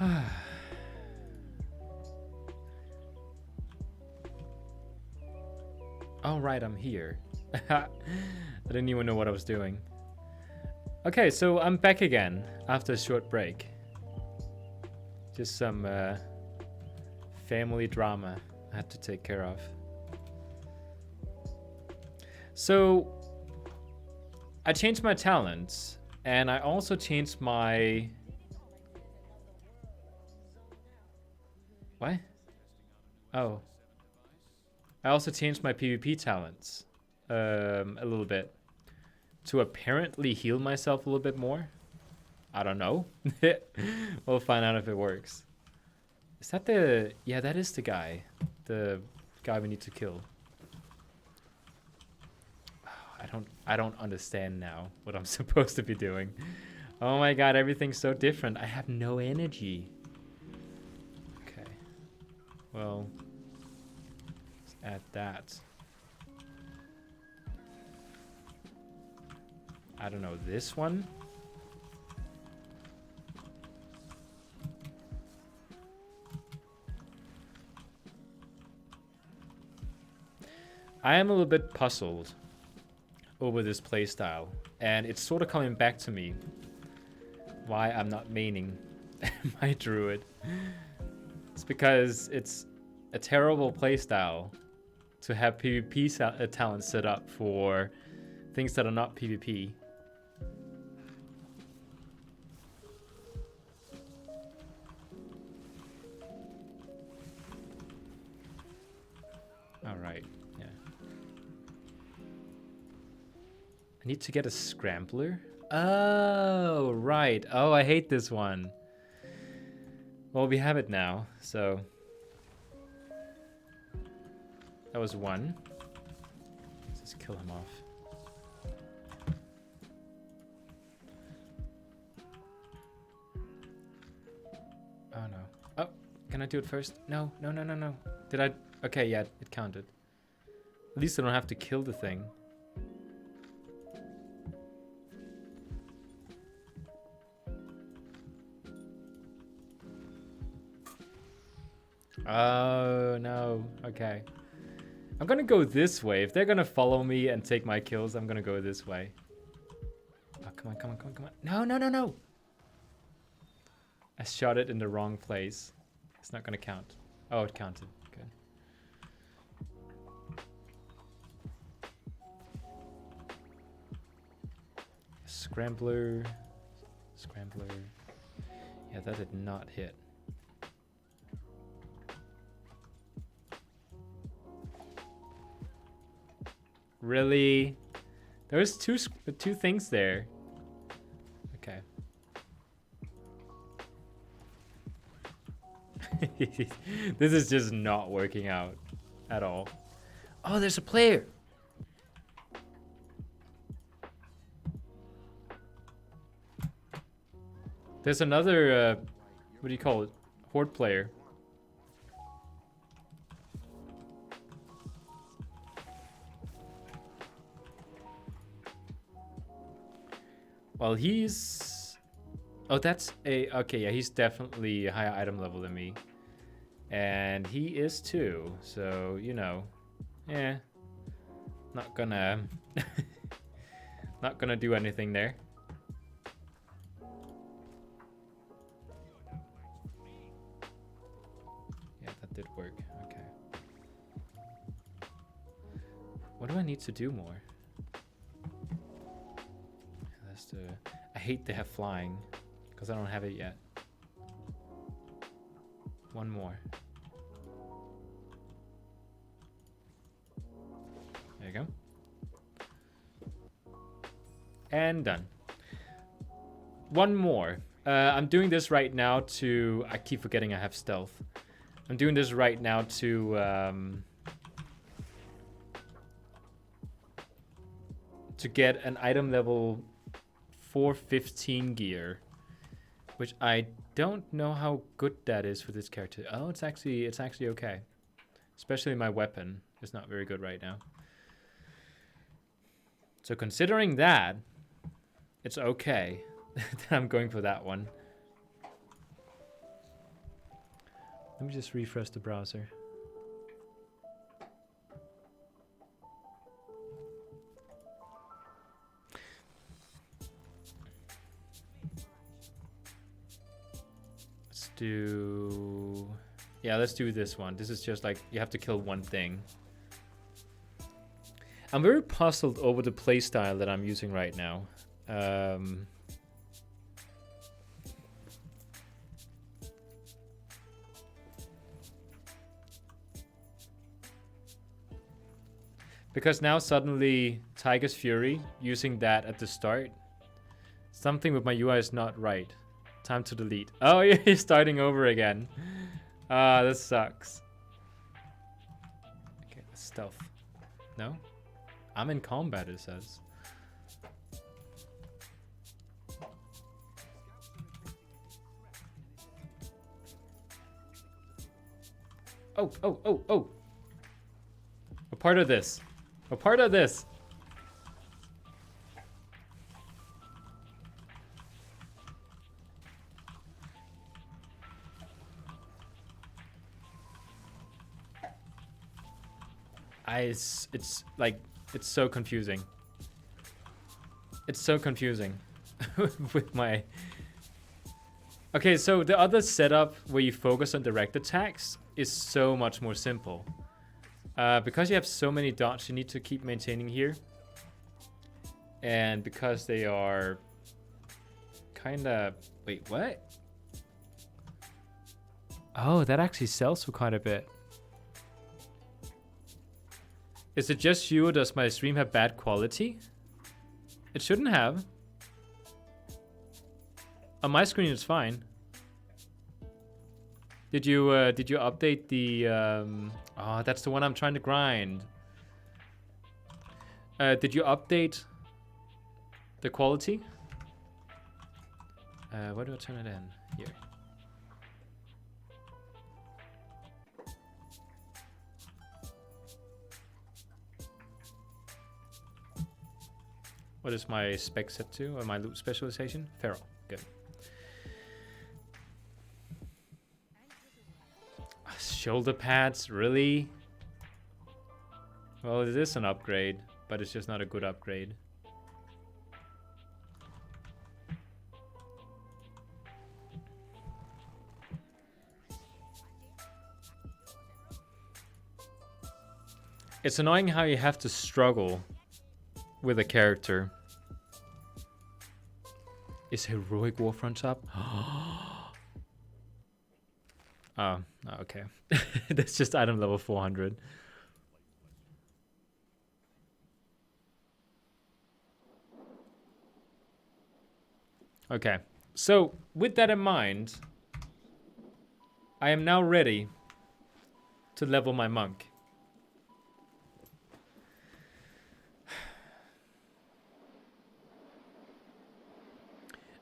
Oh, right, I'm here. I didn't even know what I was doing. Okay, so I'm back again after a short break. Just some family drama I had to take care of. So I changed my talents, and I also changed my... What? Oh. I also changed my PvP talents a little bit to apparently heal myself a little bit more. I don't know. We'll find out if it works. Is that the... Yeah, that is the guy. The guy we need to kill. I don't understand now what I'm supposed to be doing. Oh my god, everything's so different. I have no energy. Okay. Well, let's add that. I don't know, this one? I am a little bit puzzled over this playstyle, and it's sort of coming back to me why I'm not maining my druid. It's because it's a terrible playstyle to have PvP talents set up for things that are not PvP. Alright, yeah. I need to get a scrambler? Oh, right. Oh, I hate this one. Well, we have it now, so... That was one. Let's just kill him off. Oh, no. Oh, can I do it first? No, no, no, no, no. Did I... Okay, yeah, it counted. At least I don't have to kill the thing. Oh, no. Okay. I'm gonna go this way. If they're gonna follow me and take my kills, I'm gonna go this way. Oh, come on, come on, come on, come on. No, no, no, no! I shot it in the wrong place. It's not gonna count. Oh, it counted. Good. Scrambler. Scrambler. Yeah, that did not hit. Really? There's two things there. Okay. This is just not working out at all. Oh, there's a player. There's another, what do you call it? Horde player. Well, he's... Oh, that's a... Okay, yeah, he's definitely a higher item level than me. And he is too, so, you know. Yeah. Not gonna... not gonna do anything there. Yeah, that did work. Okay. What do I need to do more? I hate to have flying because I don't have it yet. One more. There you go. And done. One more. I'm doing this right now to... I keep forgetting I have stealth. I'm doing this right now to get an item level 415 gear, which I don't know how good that is for this character. Oh, it's actually okay. Especially my weapon is not very good right now. So considering that, it's okay that I'm going for that one. Let me just refresh the browser. Let's do... Yeah, let's do this one. This is just like, you have to kill one thing. I'm very puzzled over the playstyle that I'm using right now. Because now suddenly Tiger's Fury, using that at the start, something with my UI is not right. Time to delete. Oh, you're starting over again. Ah, this sucks. Okay, stealth. No? I'm in combat, it says. Oh, oh, oh, oh. A part of this. A part of this. It's like, it's so confusing. It's so confusing with my... Okay, so the other setup where you focus on direct attacks is so much more simple. Because you have so many dots you need to keep maintaining here. And because they are kind of... Wait, what? Oh, that actually sells for quite a bit. Is it just you, or does my stream have bad quality? It shouldn't have. On my screen, it's fine. Did you update the... Oh, that's the one I'm trying to grind. Did you update the quality? Where do I turn it in? Here. What is my spec set to, or my loot specialization? Feral, good. Shoulder pads, really? Well, it is an upgrade, but it's just not a good upgrade. It's annoying how you have to struggle with a character. Is Heroic Warfront up? Oh, okay. That's just item level 400. Okay, so with that in mind, I am now ready to level my monk.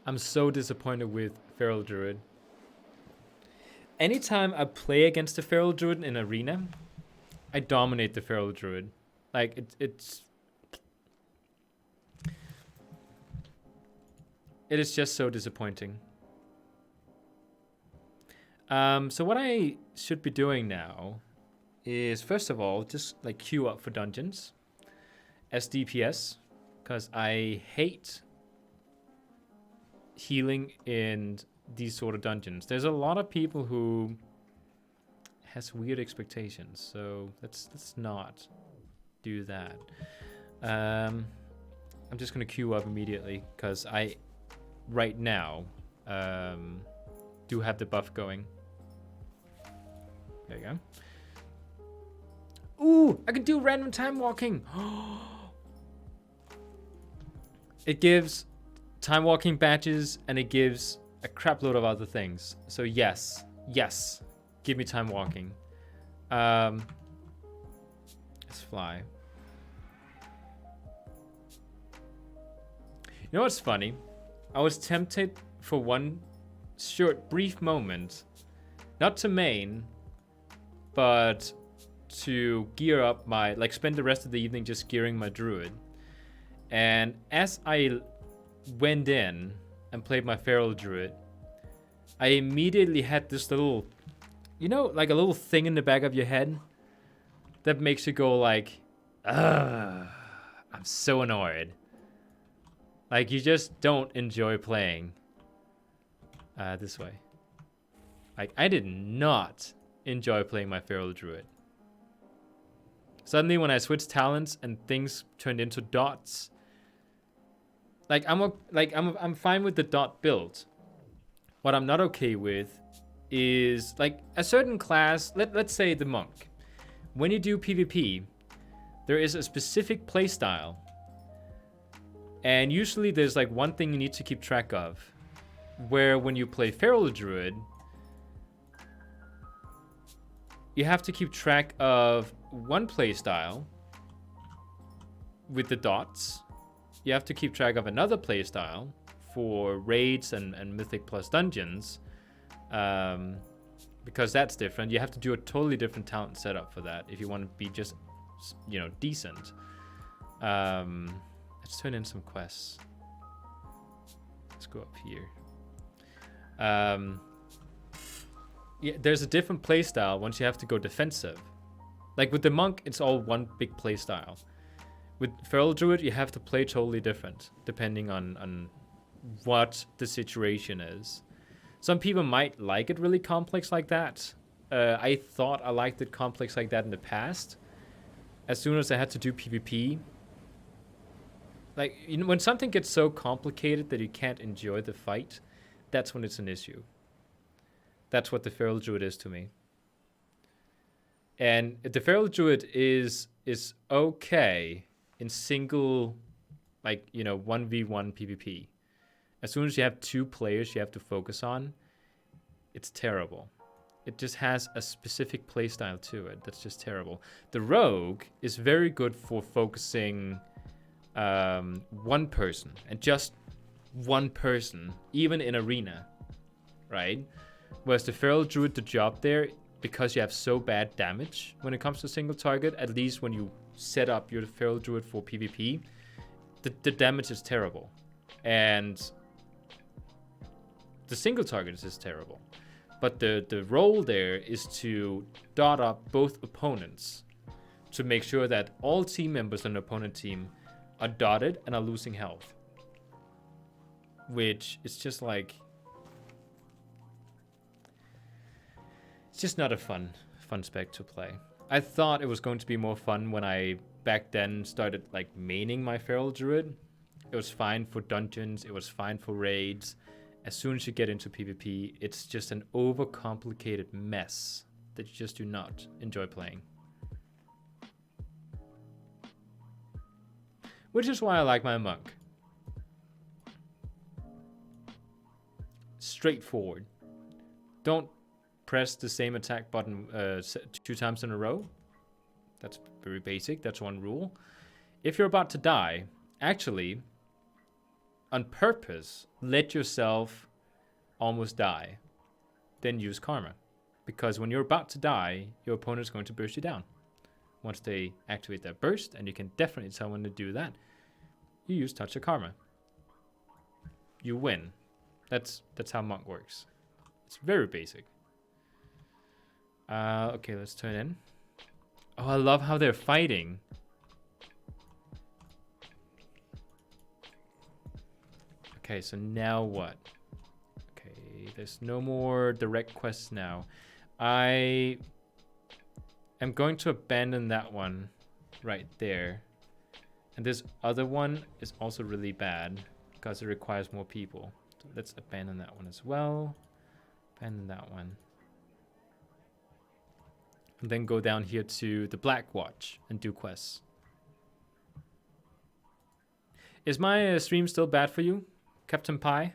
I'm so disappointed with Feral Druid. Anytime I play against the Feral Druid in arena, I dominate the Feral Druid. Like, it is just so disappointing. So what I should be doing now is, first of all, just like queue up for dungeons as DPS, because I hate healing in these sort of dungeons. There's a lot of people who has weird expectations, so let's not do that. I'm just gonna queue up immediately because I right now do have the buff going. There you go. Ooh, I can do random time walking. It gives time walking badges, and it gives a crap load of other things. So yes, give me time walking. Let's fly. You know what's funny? I was tempted for one short, brief moment, not to main, but to gear up my, like, spend the rest of the evening just gearing my druid. And as I went in and played my feral druid, I immediately had this little you know, like a little thing in the back of your head that makes you go like, ugh, I'm so annoyed. Like you just don't enjoy playing. This way. Like I did not enjoy playing my Feral Druid. Suddenly when I switched talents and things turned into dots, like I'm fine with the dot build. What I'm not okay with is like a certain class, let's say the monk. When you do PvP, there is a specific playstyle. And usually there's like one thing you need to keep track of. Where when you play Feral Druid, you have to keep track of one playstyle with the dots. You have to keep track of another playstyle for raids and Mythic Plus dungeons. Because that's different. You have to do a totally different talent setup for that if you want to be just, you know, decent. Let's turn in some quests. Let's go up here. Yeah, there's a different playstyle once you have to go defensive. Like with the monk, it's all one big playstyle. With Feral Druid, you have to play totally different depending on what the situation is. Some people might like it really complex like that. I thought I liked it complex like that in the past. As soon as I had to do PvP, like, you know, when something gets so complicated that you can't enjoy the fight, that's when it's an issue. That's what the Feral Druid is to me. And the Feral Druid is okay in single, like, you know, 1v1 PvP. As soon as you have two players you have to focus on, it's terrible. It just has a specific playstyle to it that's just terrible. The Rogue is very good for focusing one person, and just one person, even in arena, right? Whereas the Feral Druid, the job there, because you have so bad damage when it comes to single target, at least when you set up your Feral Druid for PvP, the damage is terrible. And the single target is just terrible. But the role there is to dot up both opponents to make sure that all team members on the opponent team are dotted and are losing health. Which is just like... it's just not a fun spec to play. I thought it was going to be more fun when I back then started like maining my Feral Druid. It was fine for dungeons, it was fine for raids. As soon as you get into PvP, it's just an overcomplicated mess that you just do not enjoy playing. Which is why I like my monk. Straightforward. Don't press the same attack button 2 times in a row. That's very basic. That's one rule. If you're about to die, actually, on purpose, let yourself almost die. Then use karma. Because when you're about to die, your opponent's going to burst you down. Once they activate that burst, and you can definitely tell when to do that, you use Touch of Karma. You win. That's how monk works. It's very basic. Okay, let's turn in. Oh, I love how they're fighting. Okay, so now what? Okay, there's no more direct quests now. I am going to abandon that one right there. And this other one is also really bad because it requires more people. So let's abandon that one as well. Abandon that one. And then go down here to the Black Watch and do quests. Is my stream still bad for you, Captain Pie?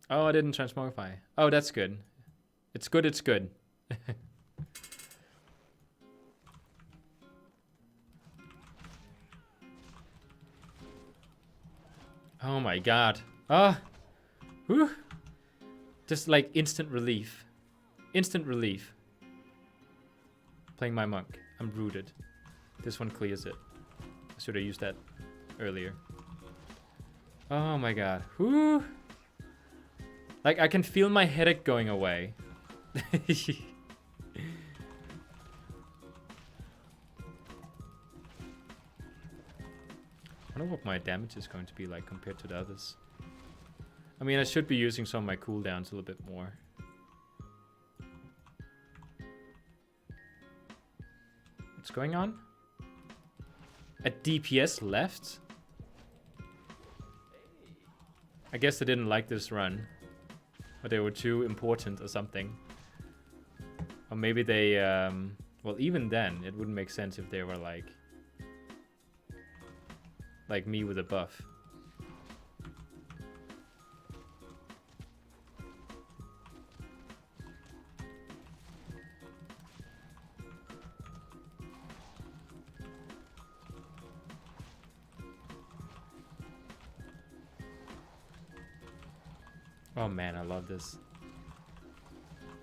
Oh, I didn't transmogrify. Oh, that's good. It's good, it's good. Oh my god. Ah. Whew. Just like instant relief. Instant relief. Playing my monk. I'm rooted. This one clears it. I should have used that earlier. Oh my god. Whoo! Like, I can feel my headache going away. I wonder what my damage is going to be like compared to the others. I mean, I should be using some of my cooldowns a little bit more. What's going on? A DPS left? I guess they didn't like this run. Or they were too important or something. Or maybe they, well, even then, it wouldn't make sense if they were like me with a buff. Oh man, I love this.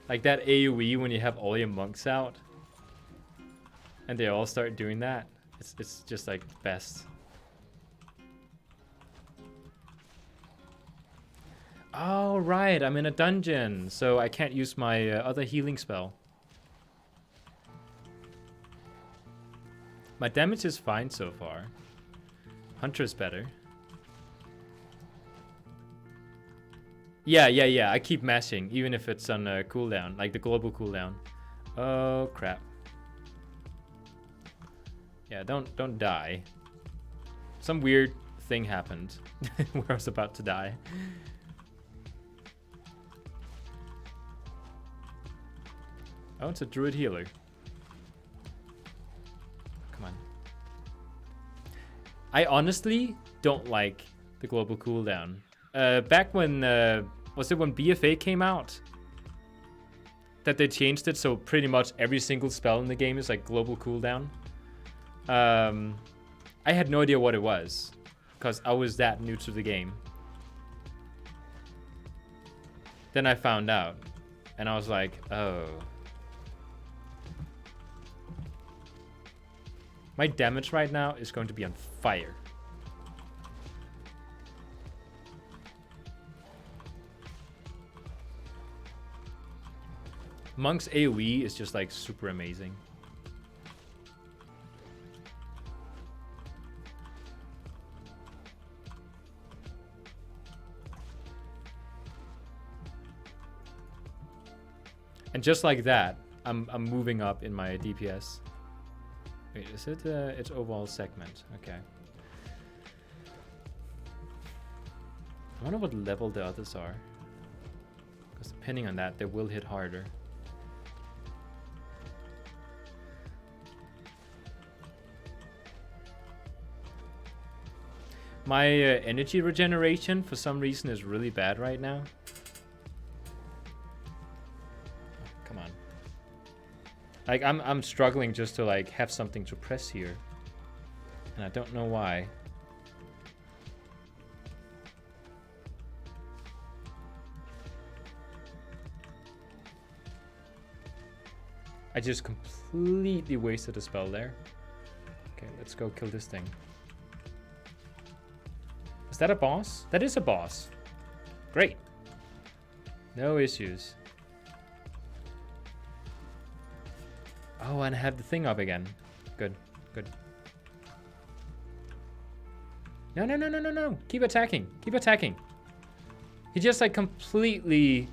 Like that AoE when you have all your monks out and they all start doing that. It's just like best. Oh right, I'm in a dungeon, so I can't use my other healing spell. My damage is fine so far. Hunter's better. Yeah, I keep mashing, even if it's on a cooldown, like the global cooldown. Oh, crap. Yeah, don't die. Some weird thing happened where I was about to die. Oh, it's a druid healer. Come on. I honestly don't like the global cooldown. Back when, was it when BFA came out? That they changed it so pretty much every single spell in the game is like global cooldown. I had no idea what it was, because I was that new to the game. Then I found out, and I was like, oh. My damage right now is going to be on fire. Monk's AoE is just like super amazing. And just like that, I'm moving up in my DPS. Wait, is it its overall segment? Okay. I wonder what level the others are. Because depending on that, they will hit harder. My energy regeneration for some reason is really bad right now. Come on. Like I'm struggling just to like have something to press here. And I don't know why. I just completely wasted a spell there. Okay, let's go kill this thing. Is that a boss? That is a boss. Great. No issues. Oh, and I have the thing up again. Good, good. No. Keep attacking. Keep attacking. He just like completely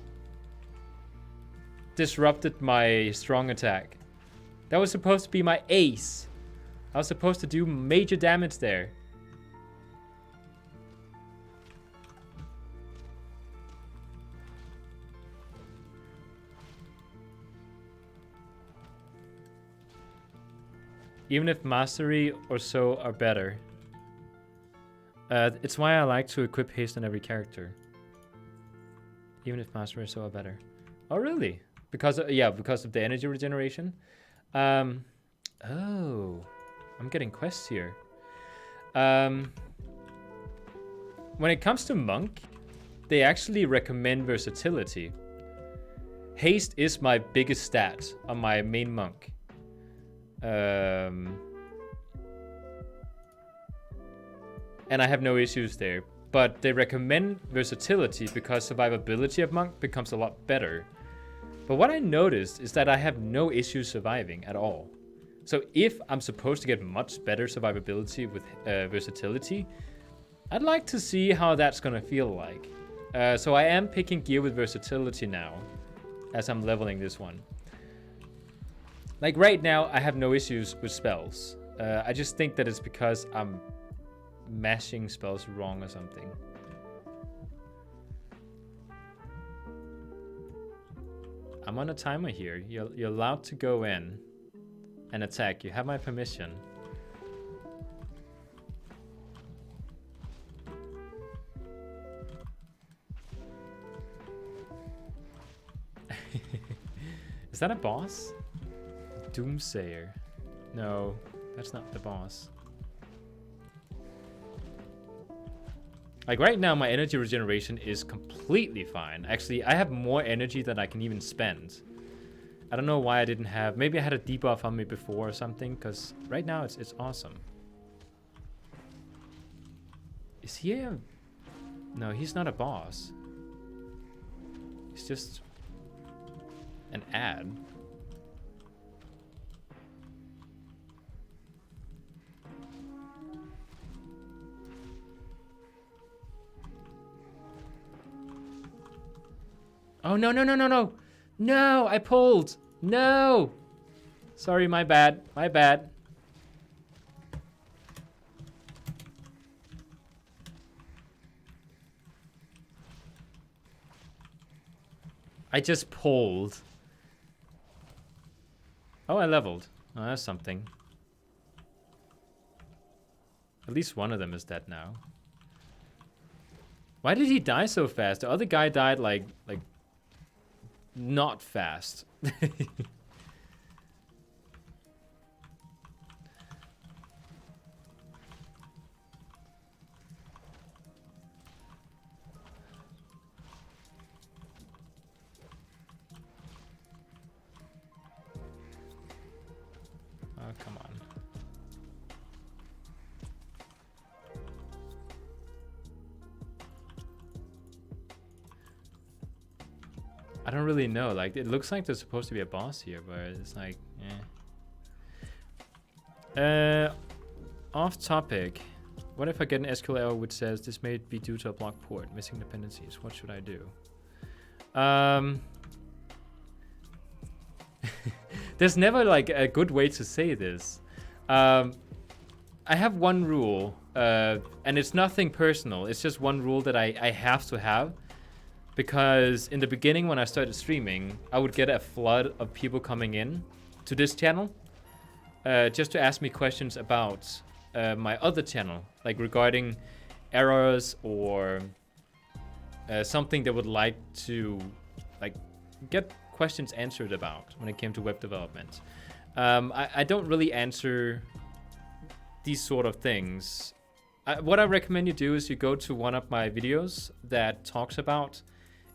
disrupted my strong attack. That was supposed to be my ace. I was supposed to do major damage there. Even if mastery or so are better. It's why I like to equip haste on every character. Even if mastery or so are better. Oh, really? Because of, yeah, because of the energy regeneration. Oh, I'm getting quests here. When it comes to monk, they actually recommend versatility. Haste is my biggest stat on my main monk. and I have no issues there. But they recommend versatility because survivability of monk becomes a lot better. But what I noticed is that I have no issues surviving at all. So if I'm supposed to get much better survivability with versatility, I'd like to see how that's gonna feel like. So I am picking gear with versatility now, as I'm leveling this one. Like right now, I have no issues with spells. I just think that it's because I'm mashing spells wrong or something. I'm on a timer here. You're allowed to go in and attack. You have my permission. Is that a boss? Doomsayer. No, that's not the boss. Like right now, my energy regeneration is completely fine. Actually, I have more energy than I can even spend. I don't know why I didn't have... Maybe I had a debuff on me before or something, because right now it's awesome. Is he a... No, he's not a boss. He's just an ad. Oh, no, no, no, no, no. No, I pulled. No. Sorry, my bad. My bad. I just pulled. Oh, I leveled. Oh, that's something. At least one of them is dead now. Why did he die so fast? The other guy died like not fast. Oh, come on. I don't really know. Like, it looks like there's supposed to be a boss here, but it's like, off topic. What if I get an SQL error which says this may be due to a block port, missing dependencies? What should I do? There's never like a good way to say this. I have one rule, and it's nothing personal. It's just one rule that I have to have. Because in the beginning, when I started streaming, I would get a flood of people coming in to this channel just to ask me questions about my other channel, like regarding errors or something they would like to like get questions answered about when it came to web development. I don't really answer these sort of things. What I recommend you do is you go to one of my videos that talks about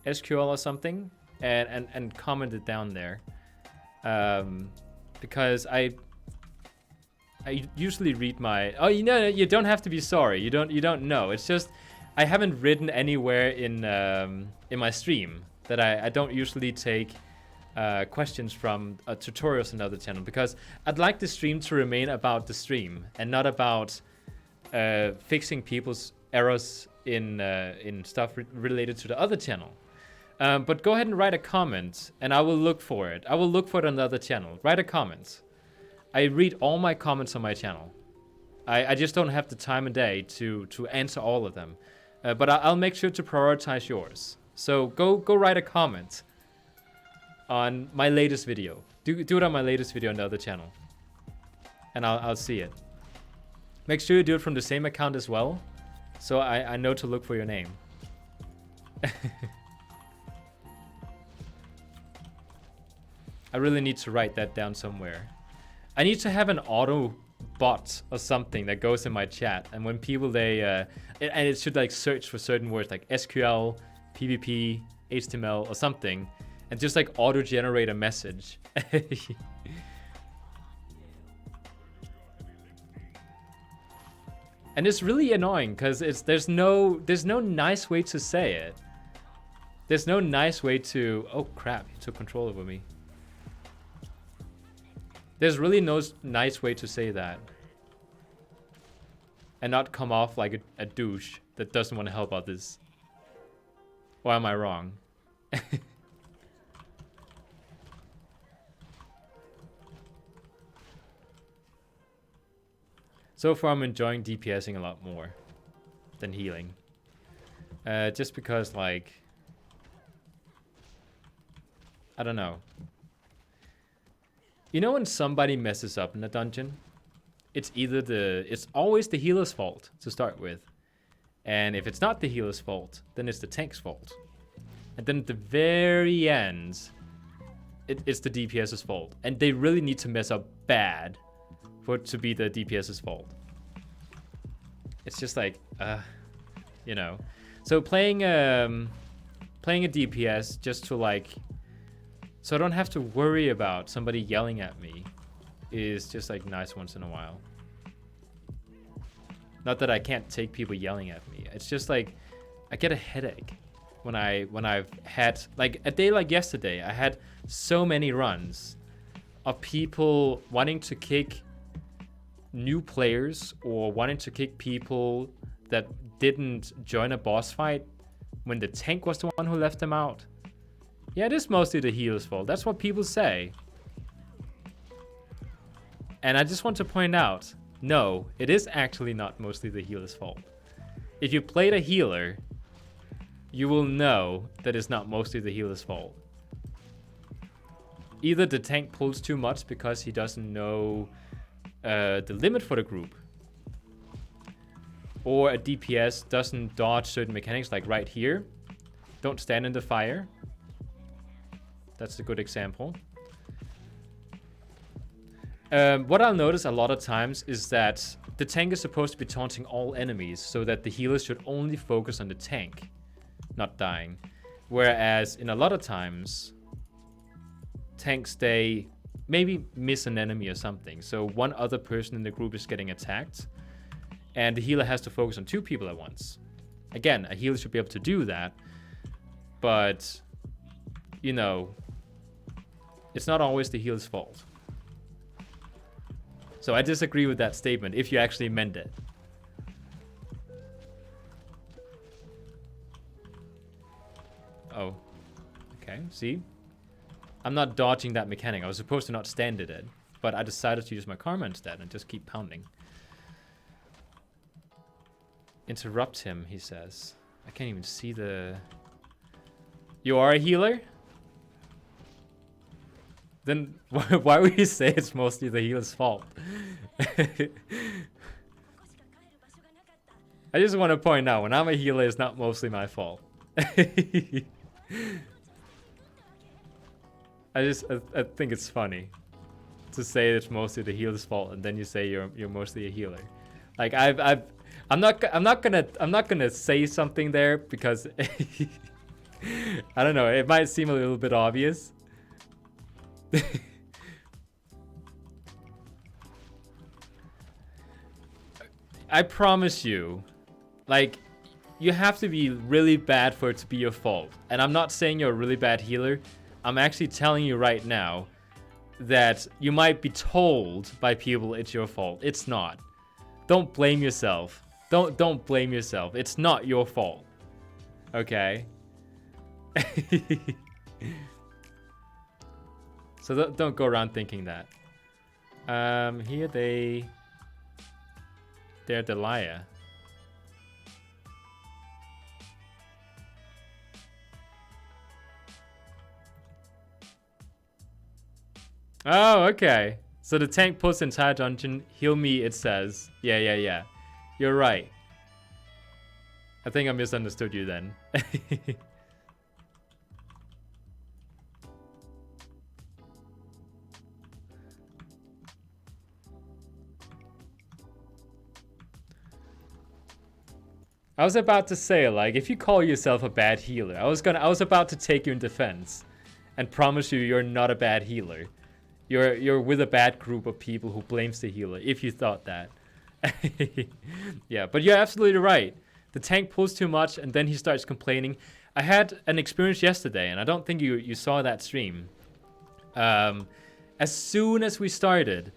SQL or something and comment it down there, because I usually read my... Oh, you know, you don't have to be sorry. You don't know. It's just I haven't written anywhere in my stream that I don't usually take questions from tutorials on another channel, because I'd like the stream to remain about the stream and not about fixing people's errors in stuff related to the other channel. But go ahead and write a comment, and I will look for it. I will look for it on the other channel. Write a comment. I read all my comments on my channel. I just don't have the time of day to answer all of them. But I'll make sure to prioritize yours. So go write a comment on my latest video. Do it on my latest video on the other channel, and I'll see it. Make sure you do it from the same account as well, so I know to look for your name. I really need to write that down somewhere. I need to have an auto bot or something that goes in my chat, and when people and it should like search for certain words like SQL, PvP, HTML or something, and just like auto generate a message. And it's really annoying because there's no nice way to say it. There's no nice way to... Oh crap, he took control over me. There's really no nice way to say that. And not come off like a douche that doesn't want to help others. Or am I wrong? So far I'm enjoying DPSing a lot more than healing. Just because, like... I don't know. You know when somebody messes up in a dungeon? It's always the healer's fault to start with. And if it's not the healer's fault, then it's the tank's fault. And then at the very end, it's the DPS's fault. And they really need to mess up bad for it to be the DPS's fault. It's just like, you know. So playing a DPS just to like, so I don't have to worry about somebody yelling at me is just like nice once in a while. Not that I can't take people yelling at me. It's just like, I get a headache when I've had, like a day like yesterday, I had so many runs of people wanting to kick new players or wanting to kick people that didn't join a boss fight when the tank was the one who left them out. Yeah, it is mostly the healer's fault. That's what people say. And I just want to point out, no, it is actually not mostly the healer's fault. If you played a healer, you will know that it's not mostly the healer's fault. Either the tank pulls too much because he doesn't know the limit for the group, or a DPS doesn't dodge certain mechanics, like right here. Don't stand in the fire. That's a good example. What I'll notice a lot of times is that the tank is supposed to be taunting all enemies so that the healers should only focus on the tank, not dying. Whereas in a lot of times, tanks, they maybe miss an enemy or something. So one other person in the group is getting attacked and the healer has to focus on two people at once. Again, a healer should be able to do that, but you know, it's not always the healer's fault. So I disagree with that statement if you actually meant it. Oh, okay, see? I'm not dodging that mechanic. I was supposed to not stand in it, but I decided to use my karma instead and just keep pounding. Interrupt him, he says. I can't even see the... You are a healer? Then why would you say it's mostly the healer's fault? I just want to point out, when I'm a healer, it's not mostly my fault. I think it's funny to say it's mostly the healer's fault, and then you say you're mostly a healer. Like I'm not gonna say something there because I don't know. It might seem a little bit obvious. I promise you, like, you have to be really bad for it to be your fault. And I'm not saying you're a really bad healer. I'm actually telling you right now that you might be told by people it's your fault. It's not. Don't blame yourself. Don't blame yourself. It's not your fault. Okay? So don't go around thinking that. Here they're the liar. Oh, okay. So the tank pulls the entire dungeon. Heal me, it says. Yeah. You're right. I think I misunderstood you then. I was about to say, like, if you call yourself a bad healer, I was about to take you in defense and promise you're not a bad healer. You're with a bad group of people who blames the healer, if you thought that. Yeah, but you're absolutely right. The tank pulls too much, and then he starts complaining. I had an experience yesterday, and I don't think you saw that stream. As soon as we started,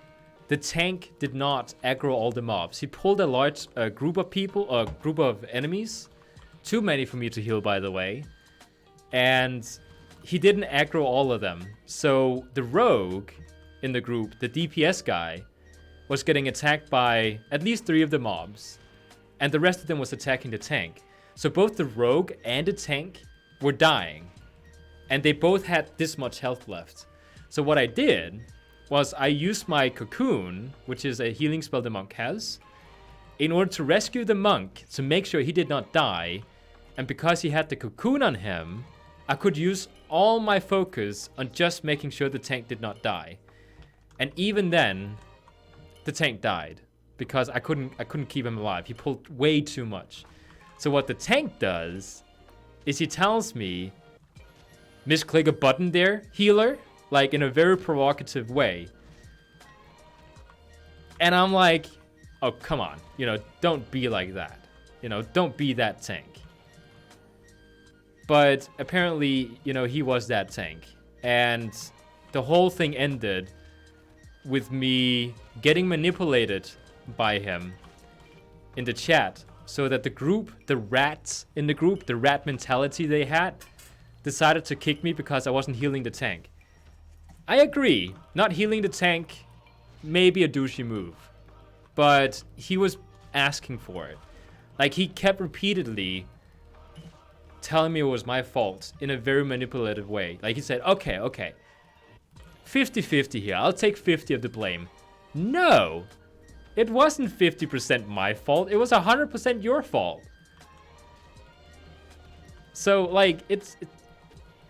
the tank did not aggro all the mobs. He pulled a large group of people, a group of enemies. Too many for me to heal, by the way. And he didn't aggro all of them. So the rogue in the group, the DPS guy, was getting attacked by at least 3 of the mobs. And the rest of them was attacking the tank. So both the rogue and the tank were dying. And they both had this much health left. So what I did was I used my cocoon, which is a healing spell the monk has, in order to rescue the monk to make sure he did not die. And because he had the cocoon on him, I could use all my focus on just making sure the tank did not die. And even then, the tank died because I couldn't keep him alive. He pulled way too much. So what the tank does is he tells me, misclick a button there, healer, like in a very provocative way. And I'm like, oh, come on, don't be like that. Don't be that tank. But apparently, he was that tank. And the whole thing ended with me getting manipulated by him in the chat so that the group, the rats in the group, the rat mentality they had, decided to kick me because I wasn't healing the tank. I agree, not healing the tank may be a douchey move, but he was asking for it. Like, he kept repeatedly telling me it was my fault in a very manipulative way. Like, he said, okay, 50-50 here, I'll take 50 of the blame. No, it wasn't 50% my fault, it was 100% your fault. So, like,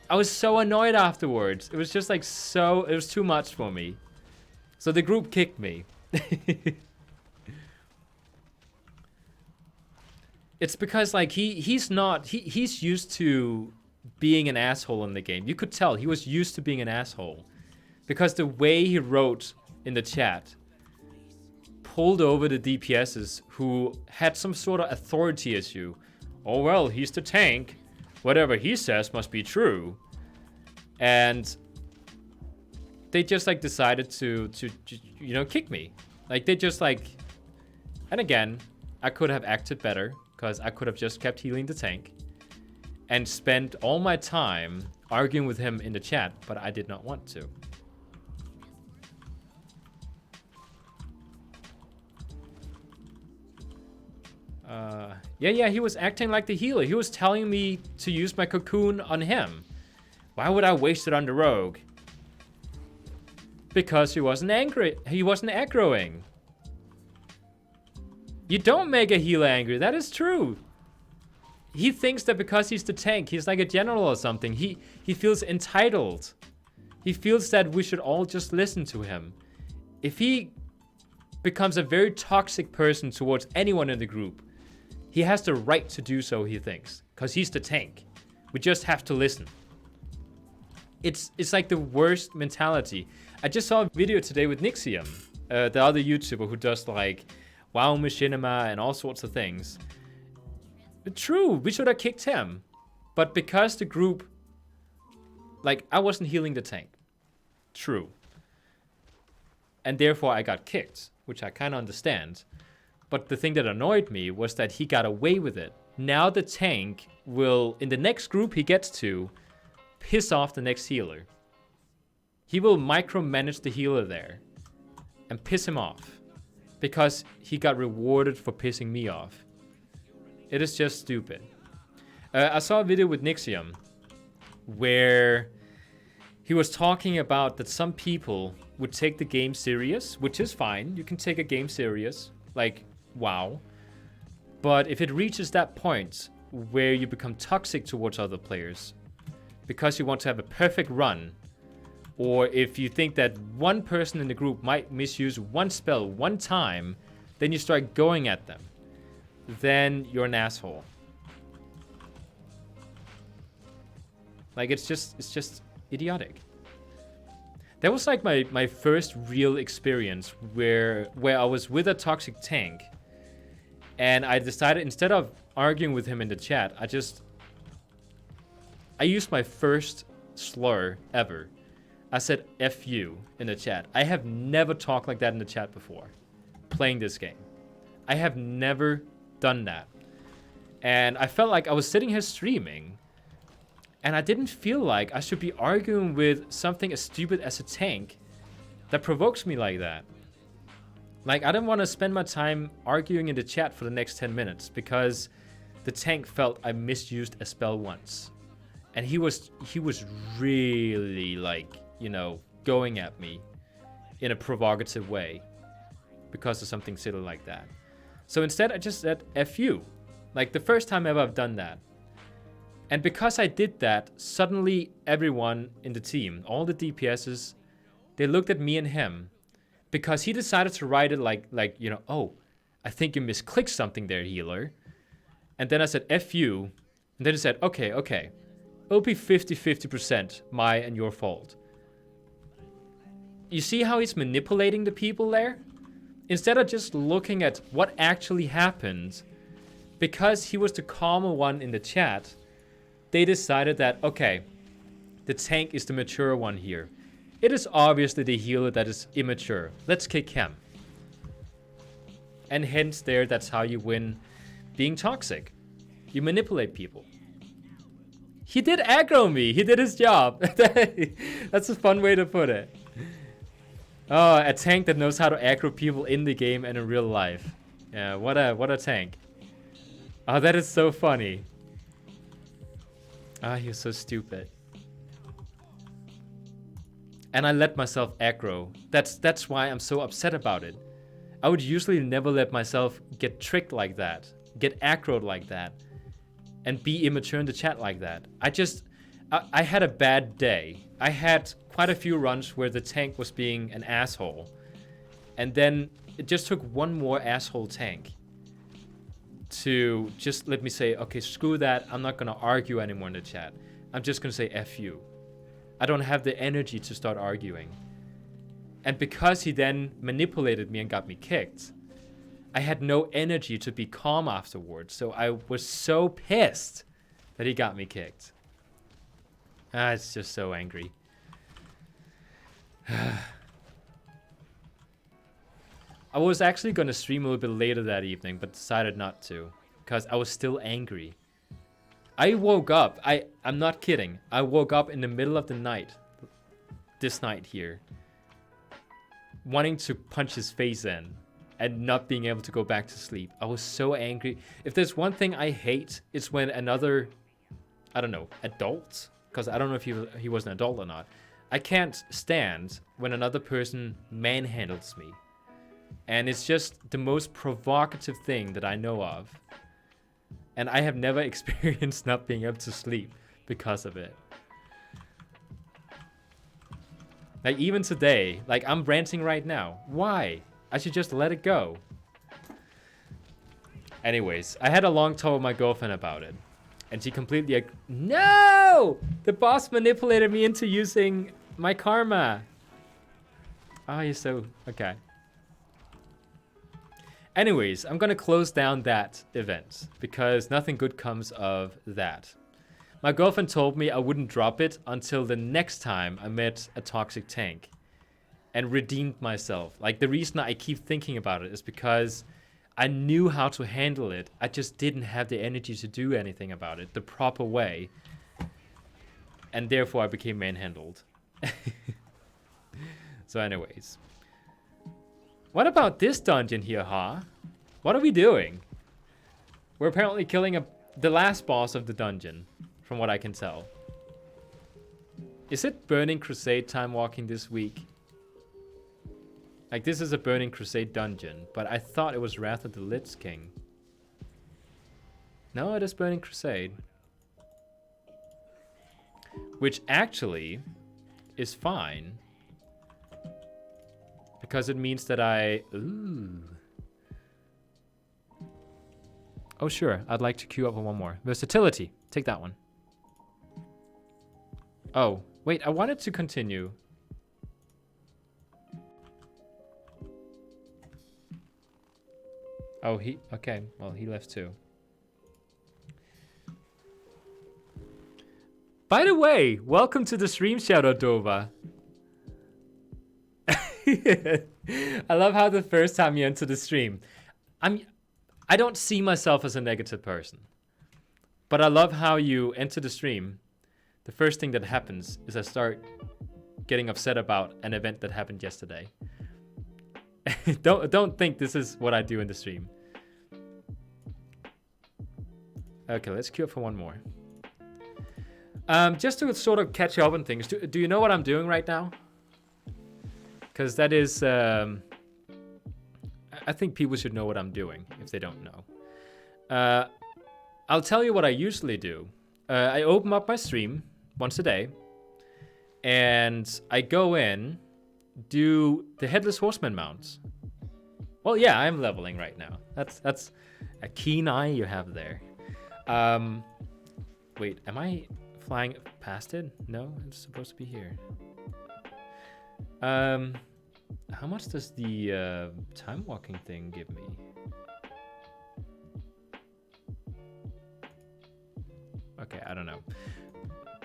I was so annoyed afterwards. It was just like it was too much for me. So the group kicked me. It's because like he's used to being an asshole in the game. You could tell he was used to being an asshole. Because the way he wrote in the chat pulled over the DPSs who had some sort of authority issue. Oh well, he's the tank. Whatever he says must be true. And they just like decided to kick me. Like they just like, and again, I could have acted better because I could have just kept healing the tank and spent all my time arguing with him in the chat, but I did not want to. Yeah, he was acting like the healer. He was telling me to use my cocoon on him. Why would I waste it on the rogue? Because he wasn't angry. He wasn't aggroing. You don't make a healer angry. That is true. He thinks that because he's the tank, he's like a general or something. He feels entitled. He feels that we should all just listen to him. If he becomes a very toxic person towards anyone in the group, he has the right to do so, he thinks. Because he's the tank. We just have to listen. It's like the worst mentality. I just saw a video today with Nixium, the other YouTuber who does like WoW Machinima and all sorts of things. True, we should have kicked him. But because the group, like, I wasn't healing the tank. True. And therefore I got kicked, which I kind of understand. But the thing that annoyed me was that he got away with it. Now the tank will, in the next group he gets to, piss off the next healer. He will micromanage the healer there and piss him off because he got rewarded for pissing me off. It is just stupid. I saw a video with Nixium where he was talking about that some people would take the game serious, which is fine. You can take a game serious, like WoW. But if it reaches that point where you become toxic towards other players because you want to have a perfect run, or if you think that one person in the group might misuse one spell one time, then you start going at them, then you're an asshole. Like, it's just idiotic. That was like my first real experience where I was with a toxic tank, and I decided instead of arguing with him in the chat, I used my first slur ever. I said F you in the chat. I have never talked like that in the chat before, playing this game. I have never done that. And I felt like I was sitting here streaming, and I didn't feel like I should be arguing with something as stupid as a tank that provokes me like that. Like, I didn't want to spend my time arguing in the chat for the next 10 minutes because the tank felt I misused a spell once. And he was really, like, you know, going at me in a provocative way because of something silly like that. So instead, I just said F you. Like, the first time ever I've done that. And because I did that, suddenly everyone in the team, all the DPSs, they looked at me and him because he decided to write it like you know, oh, I think you misclicked something there, healer. And then I said, F you. And then he said, okay. It'll be 50-50% my and your fault. You see how he's manipulating the people there? Instead of just looking at what actually happened, because he was the calmer one in the chat, they decided that, okay, the tank is the mature one here. It is obviously the healer that is immature. Let's kick him. And hence there, that's how you win being toxic. You manipulate people. He did aggro me. He did his job. That's a fun way to put it. Oh, a tank that knows how to aggro people in the game and in real life. Yeah, what a tank. Oh, that is so funny. Ah, you're so stupid. And I let myself aggro. That's why I'm so upset about it. I would usually never let myself get tricked like that, get aggroed like that, and be immature in the chat like that. I had a bad day. I had quite a few runs where the tank was being an asshole. And then it just took one more asshole tank to just let me say, okay, screw that. I'm not going to argue anymore in the chat. I'm just going to say F you. I don't have the energy to start arguing. And because he then manipulated me and got me kicked, I had no energy to be calm afterwards. So I was so pissed that he got me kicked. It's just so angry. I was actually going to stream a little bit later that evening, but decided not to, because I was still angry. I woke up, I'm not kidding, I woke up in the middle of the night, this night here, wanting to punch his face in, and not being able to go back to sleep. I was so angry. If there's one thing I hate, it's when another, I don't know, adult, because I don't know if he was an adult or not. I can't stand when another person manhandles me. And it's just the most provocative thing that I know of. And I have never experienced not being able to sleep because of it. Like, even today, like, I'm ranting right now. Why? I should just let it go. Anyways, I had a long talk with my girlfriend about it. And she completely no! The boss manipulated me into using my karma. Oh, you're so... Okay. Anyways, I'm gonna close down that event because nothing good comes of that. My girlfriend told me I wouldn't drop it until the next time I met a toxic tank and redeemed myself. Like, the reason I keep thinking about it is because I knew how to handle it. I just didn't have the energy to do anything about it the proper way. And therefore I became manhandled. So anyways. What about this dungeon here, huh? What are we doing? We're apparently killing the last boss of the dungeon, from what I can tell. Is it Burning Crusade time walking this week? Like, this is a Burning Crusade dungeon, but I thought it was Wrath of the Lich King. No, it is Burning Crusade. Which actually is fine. Because it means that ooh. Oh, sure. I'd like to queue up one more. Versatility. Take that one. Oh, wait. I wanted to continue. Oh, okay. Well, he left too. By the way, welcome to the stream, Shadow Dova. I love how the first time you enter the stream, I don't see myself as a negative person, but I love how you enter the stream. The first thing that happens is I start getting upset about an event that happened yesterday. Don't think this is what I do in the stream. Okay, let's queue up for one more. Just to sort of catch up on things, do you know what I'm doing right now? Because that is, I think people should know what I'm doing if they don't know. I'll tell you what I usually do. I open up my stream once a day, and I go in, do the Headless Horseman mounts. Well, yeah, I'm leveling right now. That's a keen eye you have there. Wait, am I flying past it? No, it's supposed to be here. How much does the time walking thing give me? Okay, I don't know.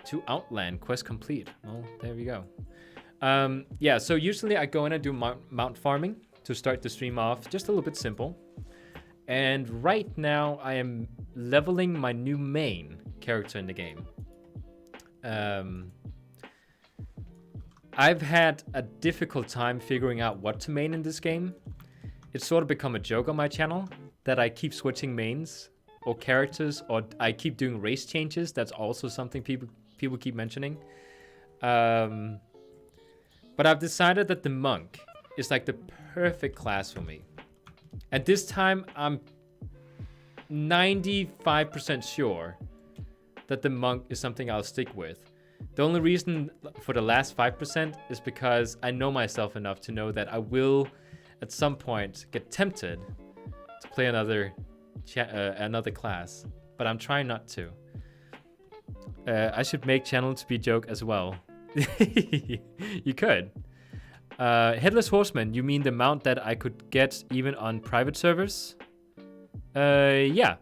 To Outland, quest complete. Well, there we go. Yeah, so usually I go in and do mount farming to start the stream off. Just a little bit simple. And right now I am leveling my new main character in the game. I've had a difficult time figuring out what to main in this game. It's sort of become a joke on my channel that I keep switching mains or characters, or I keep doing race changes. That's also something people keep mentioning. But I've decided that the monk is like the perfect class for me. At this time, I'm 95% sure that the monk is something I'll stick with. The only reason for the last 5% is because I know myself enough to know that I will, at some point, get tempted to play another class. But I'm trying not to. I should make channel to be joke as well. You could. Headless Horseman, you mean the mount that I could get even on private servers? Yeah.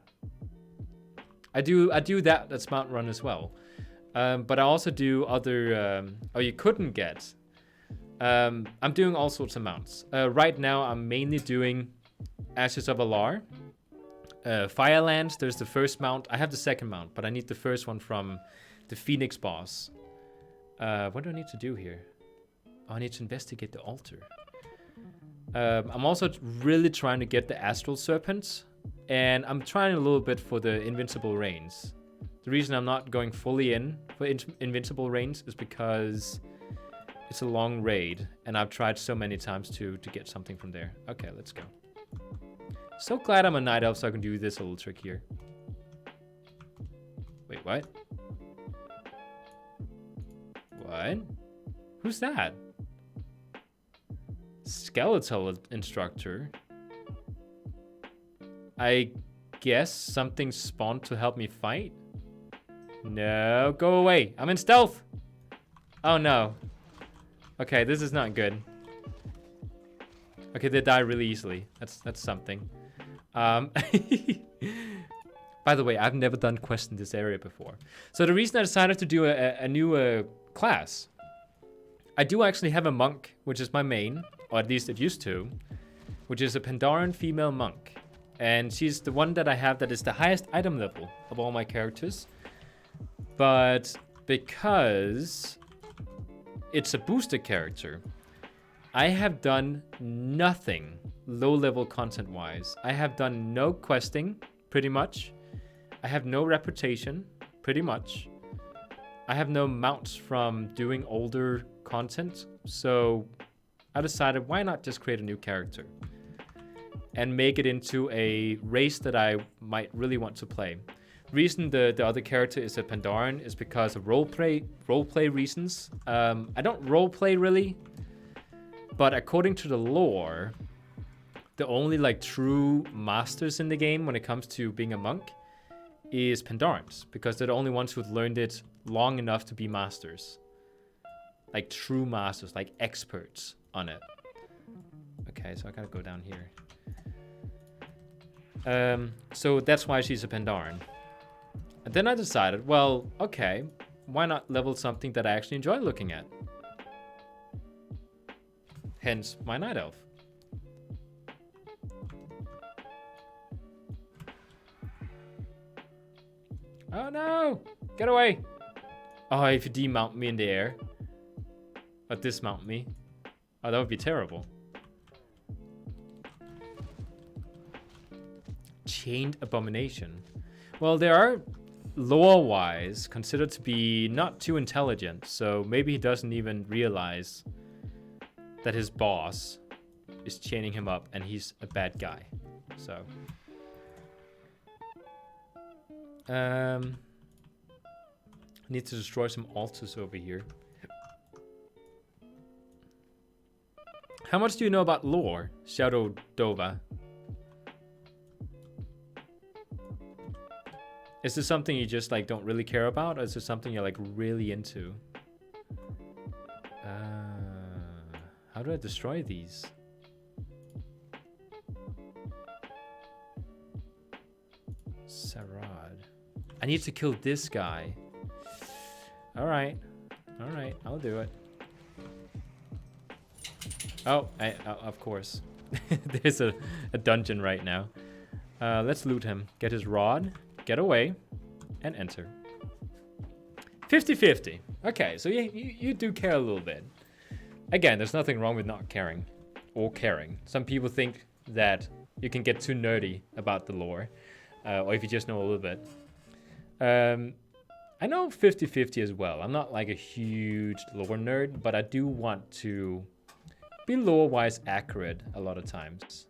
I do that. That's mount run as well. But I also do other, you couldn't get. I'm doing all sorts of mounts. Right now, I'm mainly doing Ashes of Alar. Firelands, there's the first mount. I have the second mount, but I need the first one from the Phoenix boss. What do I need to do here? Oh, I need to investigate the altar. I'm also really trying to get the Astral Serpent. And I'm trying a little bit for the Invincible Reigns. The reason I'm not going fully in for Invincible Reigns is because it's a long raid. And I've tried so many times to get something from there. Okay, let's go. So glad I'm a Night Elf so I can do this little trick here. Wait, what? What? Who's that? Skeletal instructor? I guess something spawned to help me fight? No, go away. I'm in stealth. Oh no. Okay, this is not good. Okay, they die really easily. That's something. By the way, I've never done quests in this area before. So the reason I decided to do a new class, I do actually have a monk, which is my main, or at least it used to, which is a Pandaren female monk. And she's the one that I have that is the highest item level of all my characters. But because it's a booster character, I have done nothing low-level content-wise. I have done no questing, pretty much. I have no reputation, pretty much. I have no mounts from doing older content. So I decided, why not just create a new character and make it into a race that I might really want to play. The reason the other character is a Pandaren is because of roleplay reasons. I don't roleplay really, but according to the lore, the only like true masters in the game when it comes to being a monk is Pandarens, because they're the only ones who've learned it long enough to be masters. Like true masters, like experts on it. Okay, so I gotta go down here. So that's why she's a Pandaren. And then I decided, well, okay, why not level something that I actually enjoy looking at? Hence, my Night Elf. Oh no! Get away! Oh, if you demount me in the air. Or dismount me. Oh, that would be terrible. Chained Abomination. Well, there are, lore-wise, considered to be not too intelligent, so maybe he doesn't even realize that his boss is chaining him up and he's a bad guy. So... need to destroy some altars over here. How much do you know about lore, Shadow Dova? Is this something you just like don't really care about, or is this something you're like really into? How do I destroy these? Sarad. I need to kill this guy. Alright. Alright, I'll do it. Oh, of course. There's a dungeon right now. Let's loot him. Get his rod. Get away. And enter. 50-50. Okay, so you do care a little bit. Again, there's nothing wrong with not caring. Or caring. Some people think that you can get too nerdy about the lore. Or if you just know a little bit. I know 50-50 as well. I'm not like a huge lore nerd, but I do want to be lore-wise accurate a lot of times.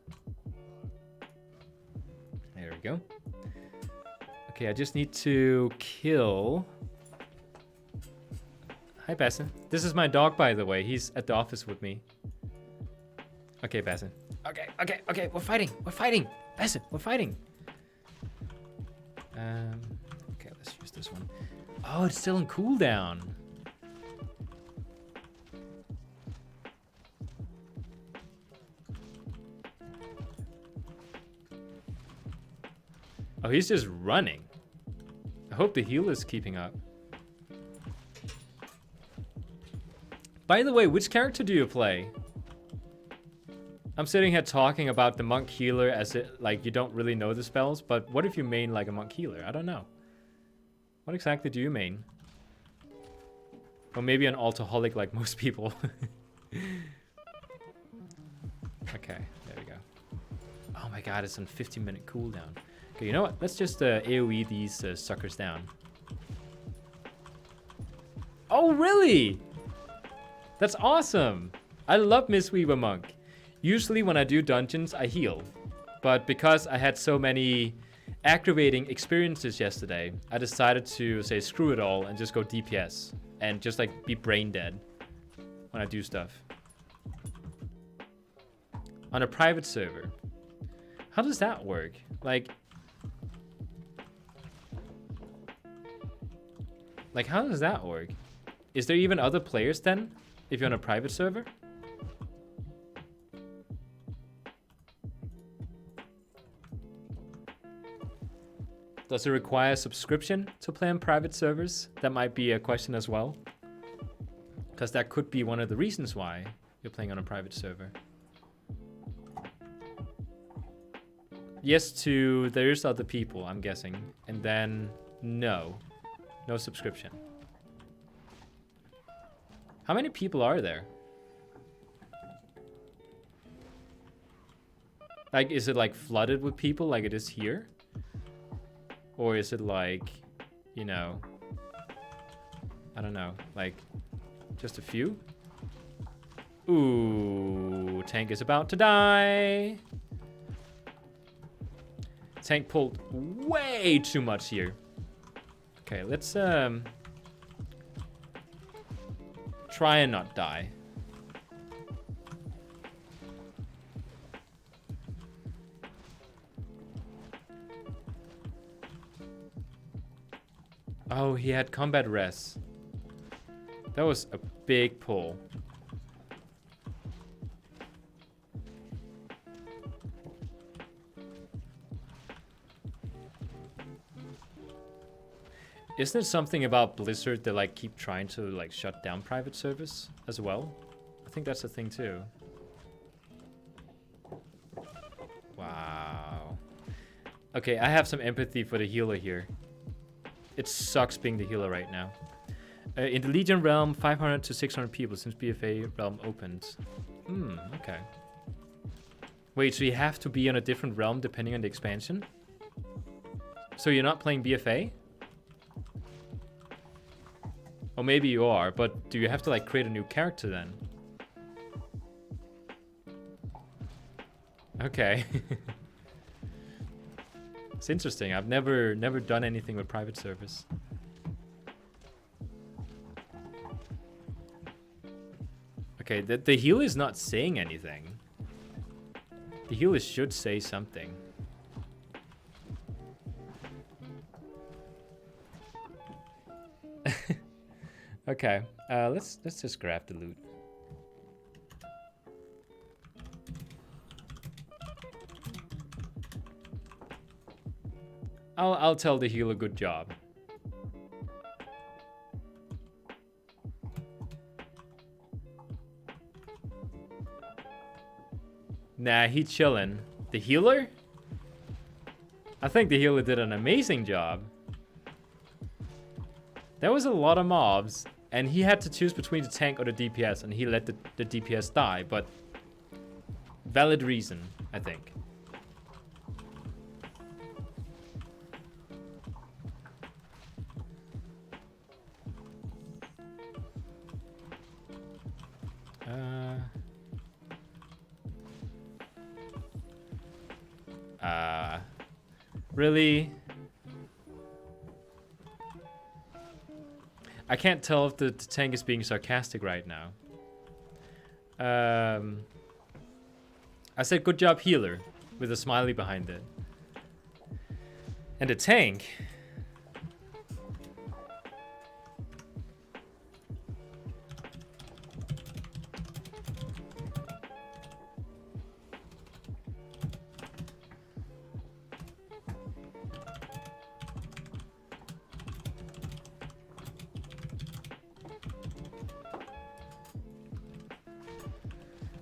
There we go. Okay, I just need to kill... Hi, Bassin. This is my dog, by the way. He's at the office with me. Okay, Bassin. Okay, we're fighting. Bassin, we're fighting. Okay, let's use this one. Oh, it's still in cooldown. Oh, he's just running. I hope the heal is keeping up. By the way, which character do you play? I'm sitting here talking about the monk healer as it like you don't really know the spells, but what if you main like a monk healer? I don't know. What exactly do you main? Or maybe an alcoholic like most people. Okay, there we go. Oh my god, it's on 15-minute cooldown. Okay, you know what? Let's just AoE these suckers down. Oh, really? That's awesome. I love Mistweaver Monk. Usually when I do dungeons, I heal. But because I had so many aggravating experiences yesterday, I decided to say screw it all and just go DPS. And just like be brain dead when I do stuff. On a private server. How does that work? Like how does that work? Is there even other players then? If you're on a private server? Does it require a subscription to play on private servers? That might be a question as well. Because that could be one of the reasons why you're playing on a private server. Yes to there's other people, I'm guessing. And then no. No subscription. How many people are there? Like, is it like flooded with people like it is here? Or is it like, you know, I don't know, like just a few? Ooh, tank is about to die. Tank pulled way too much here. Okay, let's try and not die. Oh, he had combat res. That was a big pull. Isn't it something about Blizzard that like keep trying to like shut down private service as well? I think that's a thing too. Wow. Okay, I have some empathy for the healer here. It sucks being the healer right now. In the Legion realm, 500 to 600 people since BFA realm opened. Okay. Wait, so you have to be on a different realm depending on the expansion? So you're not playing BFA? Or maybe you are, but do you have to like create a new character then? Okay. It's interesting. I've never done anything with private service. Okay, the healer is not saying anything. The healer should say something. Okay, let's just grab the loot. I'll tell the healer good job. Nah, he chillin'. The healer? I think the healer did an amazing job. There was a lot of mobs, and he had to choose between the tank or the DPS, and he let the DPS die, but valid reason, I think. Really? I can't tell if the tank is being sarcastic right now. I said good job healer with a smiley behind it. And the tank.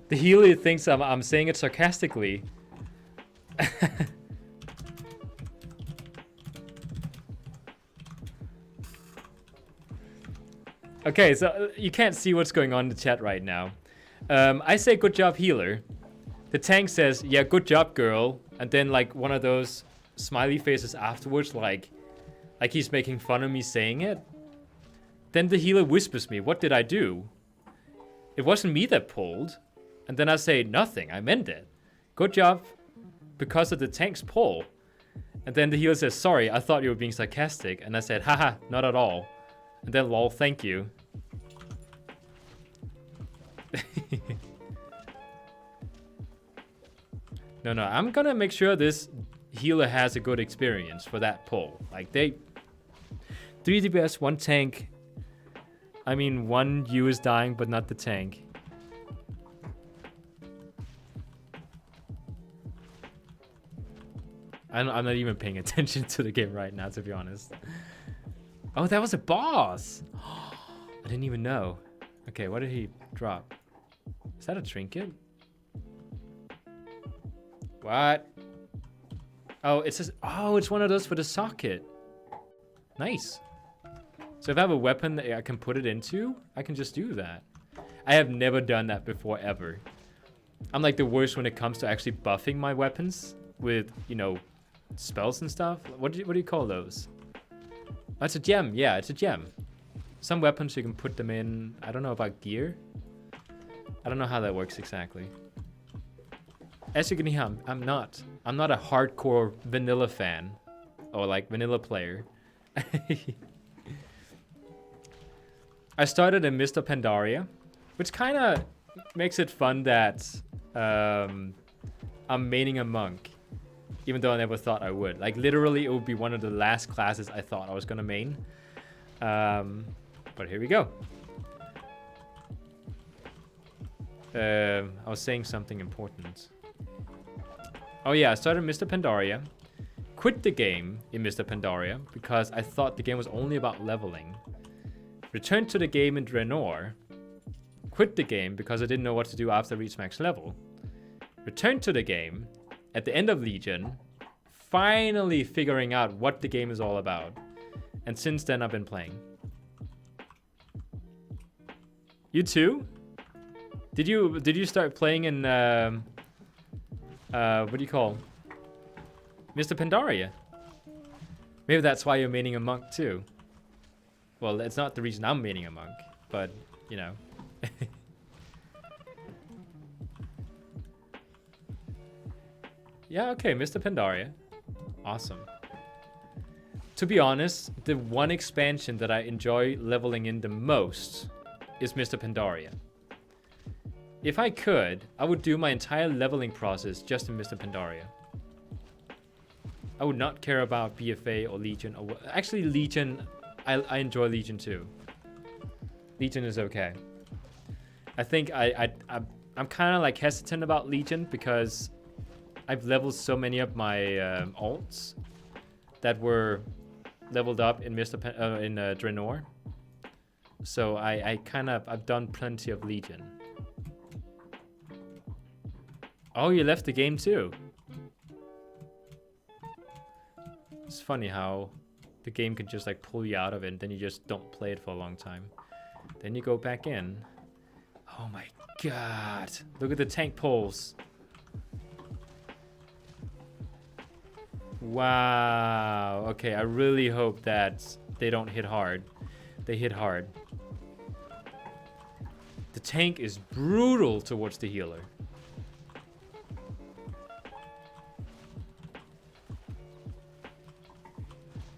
The healer thinks I'm saying it sarcastically. Okay, so you can't see what's going on in the chat right now. I say good job healer. The tank says, yeah, good job girl. And then like one of those smiley faces afterwards, like he's making fun of me saying it. Then the healer whispers me, what did I do? It wasn't me that pulled. And then I say, nothing, I meant it. Good job, because of the tank's pull. And then the healer says, sorry, I thought you were being sarcastic. And I said, haha, not at all. And then lol, thank you. No, I'm gonna make sure this healer has a good experience for that pull. Like 3 DPS, 1 tank. I mean, 1 U is dying, but not the tank. I'm not even paying attention to the game right now, to be honest. Oh, that was a boss! I didn't even know. Okay, what did he drop? Is that a trinket? What? Oh, it says... Oh, it's one of those for the socket. Nice. So if I have a weapon that I can put it into, I can just do that. I have never done that before, ever. I'm like the worst when it comes to actually buffing my weapons with, you know, spells and stuff. What do you call those? Oh, it's a gem. Yeah, it's a gem. Some weapons you can put them in. I don't know about gear. I don't know how that works exactly. As you can hear, I'm not a hardcore vanilla fan or like vanilla player. I started in Mr. Pandaria, which kind of makes it fun that I'm maining a monk. Even though I never thought I would. Like, literally, it would be one of the last classes I thought I was gonna main. But here we go. I was saying something important. Oh yeah, I started Mr. Pandaria. quit the game in Mr. Pandaria because I thought the game was only about leveling. Returned to the game in Draenor. Quit the game because I didn't know what to do after I reached max level. Returned to the game at the end of Legion, finally figuring out what the game is all about. And since then I've been playing. You too? Did you start playing in what do you call Mr. Pandaria? Maybe that's why you're maining a monk too. Well, that's not the reason I'm maining a monk, but you know. Yeah, okay, Mr. Pandaria. Awesome. To be honest, the one expansion that I enjoy leveling in the most is Mr. Pandaria. If I could, I would do my entire leveling process just in Mr. Pandaria. I would not care about BFA or Legion. Or actually, Legion, I enjoy Legion too. Legion is okay. I think I'm kind of like hesitant about Legion because I've leveled so many of my alts that were leveled up in Draenor. So I've done plenty of Legion. Oh, you left the game too. It's funny how the game can just like pull you out of it and then you just don't play it for a long time. Then you go back in. Oh my god. Look at the tank pulls. Wow. Okay, I really hope that they don't hit hard. They hit hard. The tank is brutal towards the healer.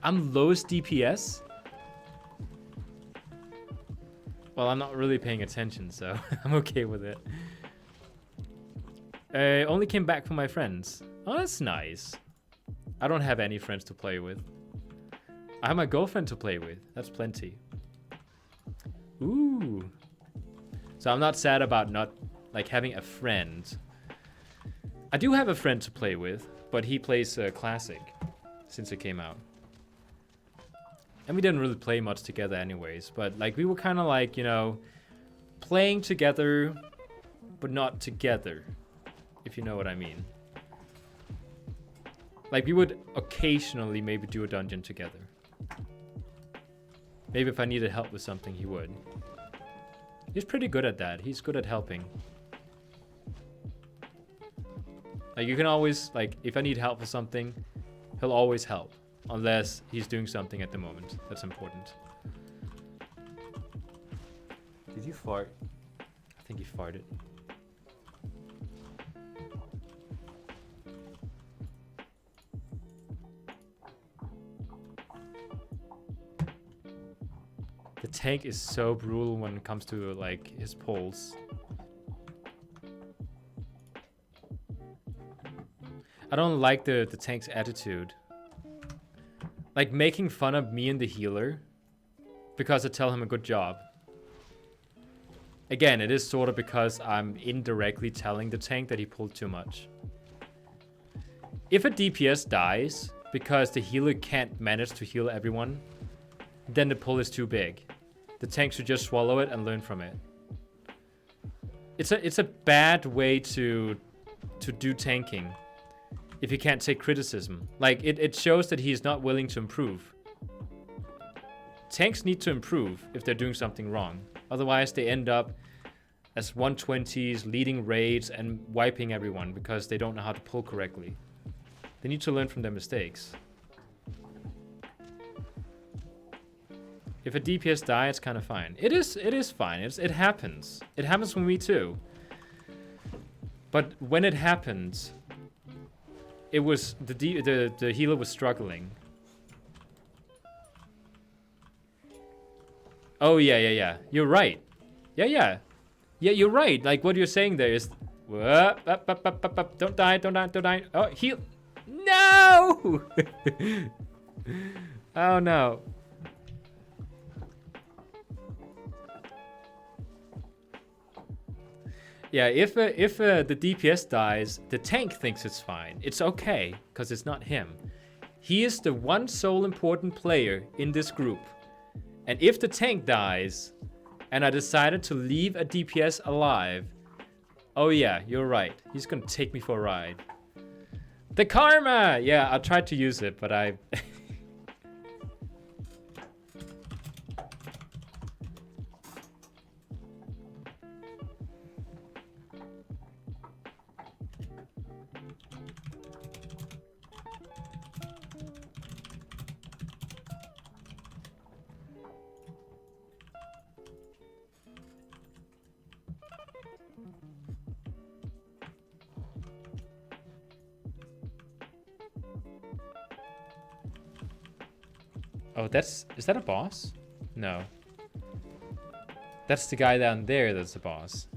I'm lowest DPS? Well, I'm not really paying attention, so I'm okay with it. I only came back for my friends. Oh, that's nice. I don't have any friends to play with. I have my girlfriend to play with. That's plenty. Ooh. So I'm not sad about not like having a friend. I do have a friend to play with, but he plays Classic since it came out. And we didn't really play much together anyways, but like we were kind of like, you know, playing together, but not together, if you know what I mean. Like we would occasionally maybe do a dungeon together. Maybe if I needed help with something, he would. He's pretty good at that. He's good at helping. Like you can always, like, if I need help with something, he'll always help. Unless he's doing something at the moment that's important. Did you fart? I think he farted. The tank is so brutal when it comes to like his pulls. I don't like the tank's attitude. Like making fun of me and the healer because I tell him a good job. Again, it is sort of because I'm indirectly telling the tank that he pulled too much. If a DPS dies because the healer can't manage to heal everyone, then the pull is too big. The tank should just swallow it and learn from it. It's a bad way to do tanking. If he can't take criticism. Like, it shows that he's not willing to improve. Tanks need to improve if they're doing something wrong. Otherwise, they end up as 120s, leading raids, and wiping everyone because they don't know how to pull correctly. They need to learn from their mistakes. If a DPS dies, it's kind of fine. It is fine. It happens. It happens with me too. But when it happens... It was the healer was struggling. Oh yeah. You're right. Yeah. You're right. Like what you're saying there is, don't die. Oh, heal. No. Oh no. Yeah, if the DPS dies, the tank thinks it's fine. It's okay, because it's not him. He is the one sole important player in this group. And if the tank dies, and I decided to leave a DPS alive, oh yeah, you're right. He's gonna take me for a ride. The karma! Yeah, I tried to use it, but I... Oh, is that a boss? No. That's the guy down there that's the boss.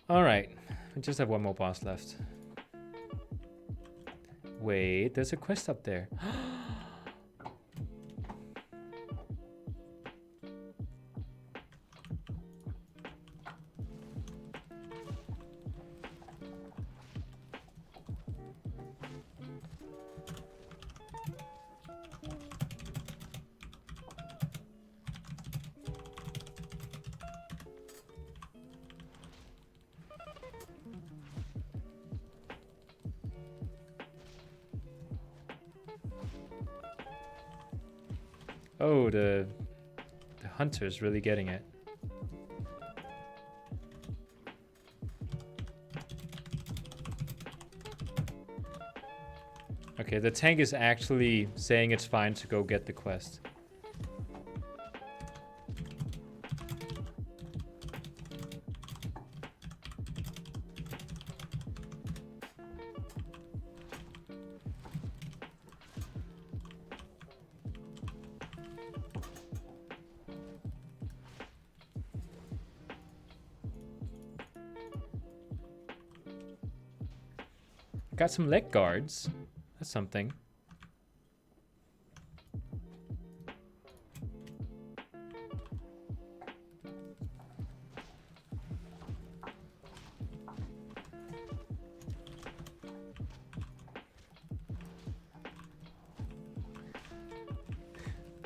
Alright, we just have one more boss left. Wait, there's a quest up there. Oh, the hunter's really getting it. Okay, the tank is actually saying it's fine to go get the quest. Got some leg guards. That's something.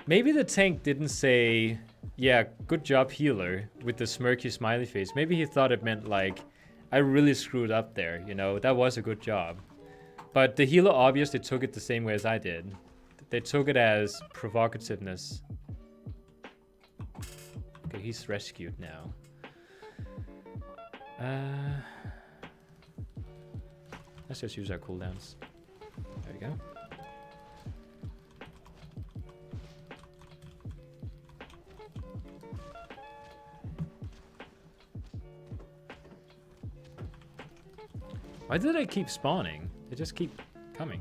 Maybe the tank didn't say, yeah, good job healer, with the smirky smiley face. Maybe he thought it meant like, I really screwed up there, you know, that was a good job. But the healer obviously took it the same way as I did. They took it as provocativeness. Okay, he's rescued now. Let's just use our cooldowns. There we go. Why do they keep spawning? They just keep coming.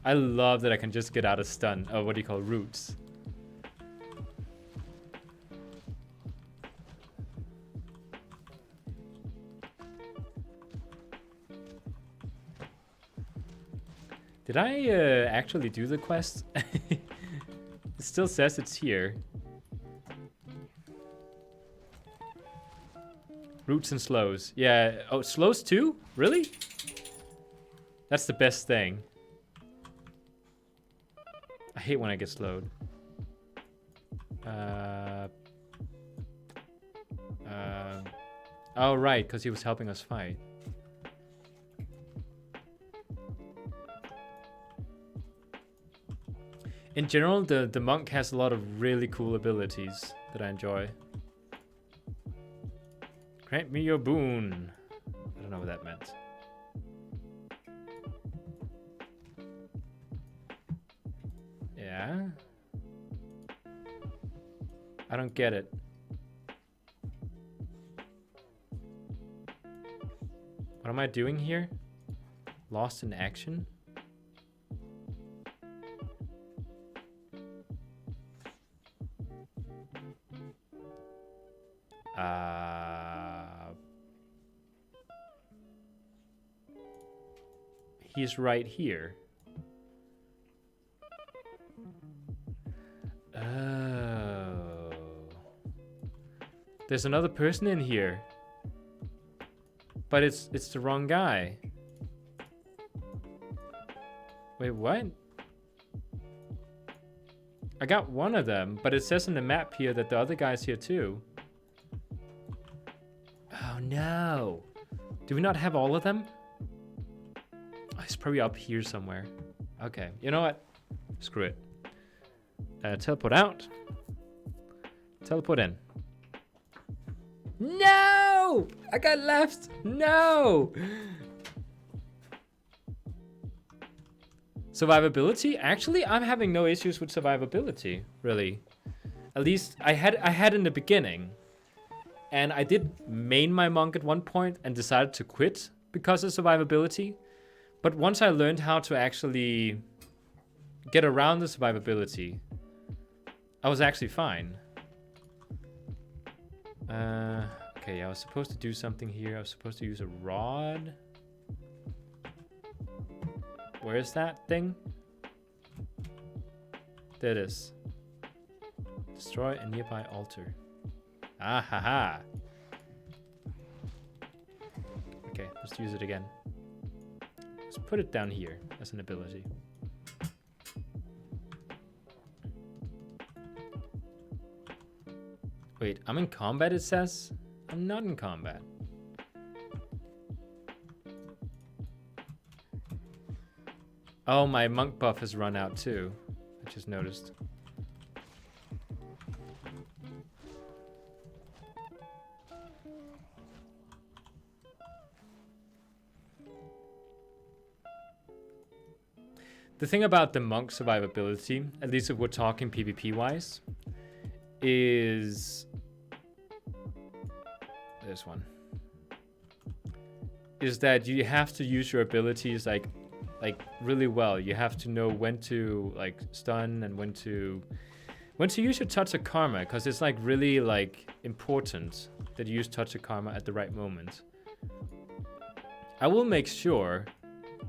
I love that I can just get out of stun. Oh, what do you call roots? Did I actually do the quest? It still says it's here. Roots and slows. Yeah. Oh, slows too? Really? That's the best thing. I hate when I get slowed. Oh, right, because he was helping us fight. In general, the monk has a lot of really cool abilities that I enjoy. Grant me your boon. I don't know what that meant. Yeah? I don't get it. What am I doing here? Lost in action? He's right here. There's another person in here. But it's the wrong guy. Wait, what? I got one of them, but it says in the map here that the other guy's here too. Oh no. Do we not have all of them? Oh, he's probably up here somewhere. Okay, you know what? Screw it. Teleport out. Teleport in. No! I got left. No! Survivability? Actually, I'm having no issues with survivability, really. At least I had in the beginning. And I did main my monk at one point and decided to quit because of survivability. But once I learned how to actually get around the survivability, I was actually fine. Okay, I was supposed to do something here. I was supposed to use a rod. Where is that thing? There it is. Destroy a nearby altar. Ah ha ha. Okay, let's use it again. Let's put it down here as an ability. Wait, I'm in combat, it says? I'm not in combat. Oh, my monk buff has run out too. I just noticed. The thing about the monk survivability, at least if we're talking PvP wise, is this one. Is that you have to use your abilities like really well. You have to know when to like stun and when to use your touch of karma, because it's like really like important that you use touch of karma at the right moment. I will make sure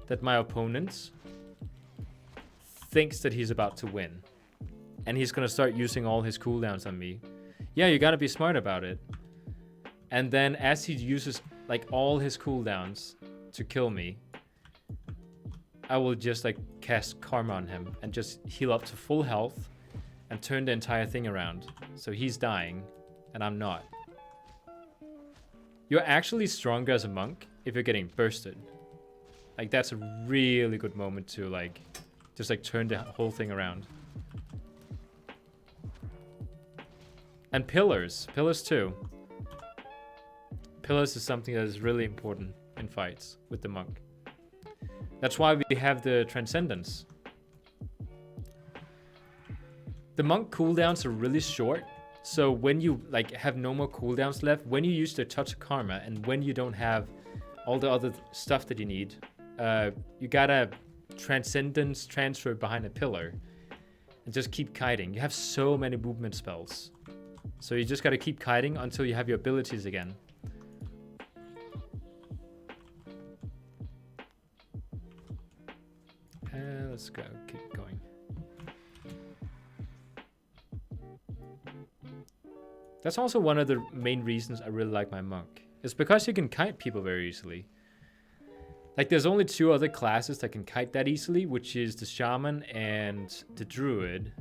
that my opponent thinks that he's about to win and he's gonna start using all his cooldowns on me. Yeah, you gotta be smart about it. And then as he uses like all his cooldowns to kill me, I will just like cast karma on him and just heal up to full health and turn the entire thing around. So he's dying and I'm not. You're actually stronger as a monk if you're getting bursted. Like that's a really good moment to like just like turn the whole thing around. And pillars too. Pillars is something that is really important in fights with the monk. That's why we have the Transcendence. The monk cooldowns are really short, so when you like have no more cooldowns left, when you use the touch of karma and when you don't have all the other stuff that you need, you gotta Transcendence transfer behind a pillar and just keep kiting. You have so many movement spells, so you just gotta keep kiting until you have your abilities again. Let's go, keep going. That's also one of the main reasons I really like my monk. It's because you can kite people very easily. Like there's only two other classes that can kite that easily, which is the shaman and the druid.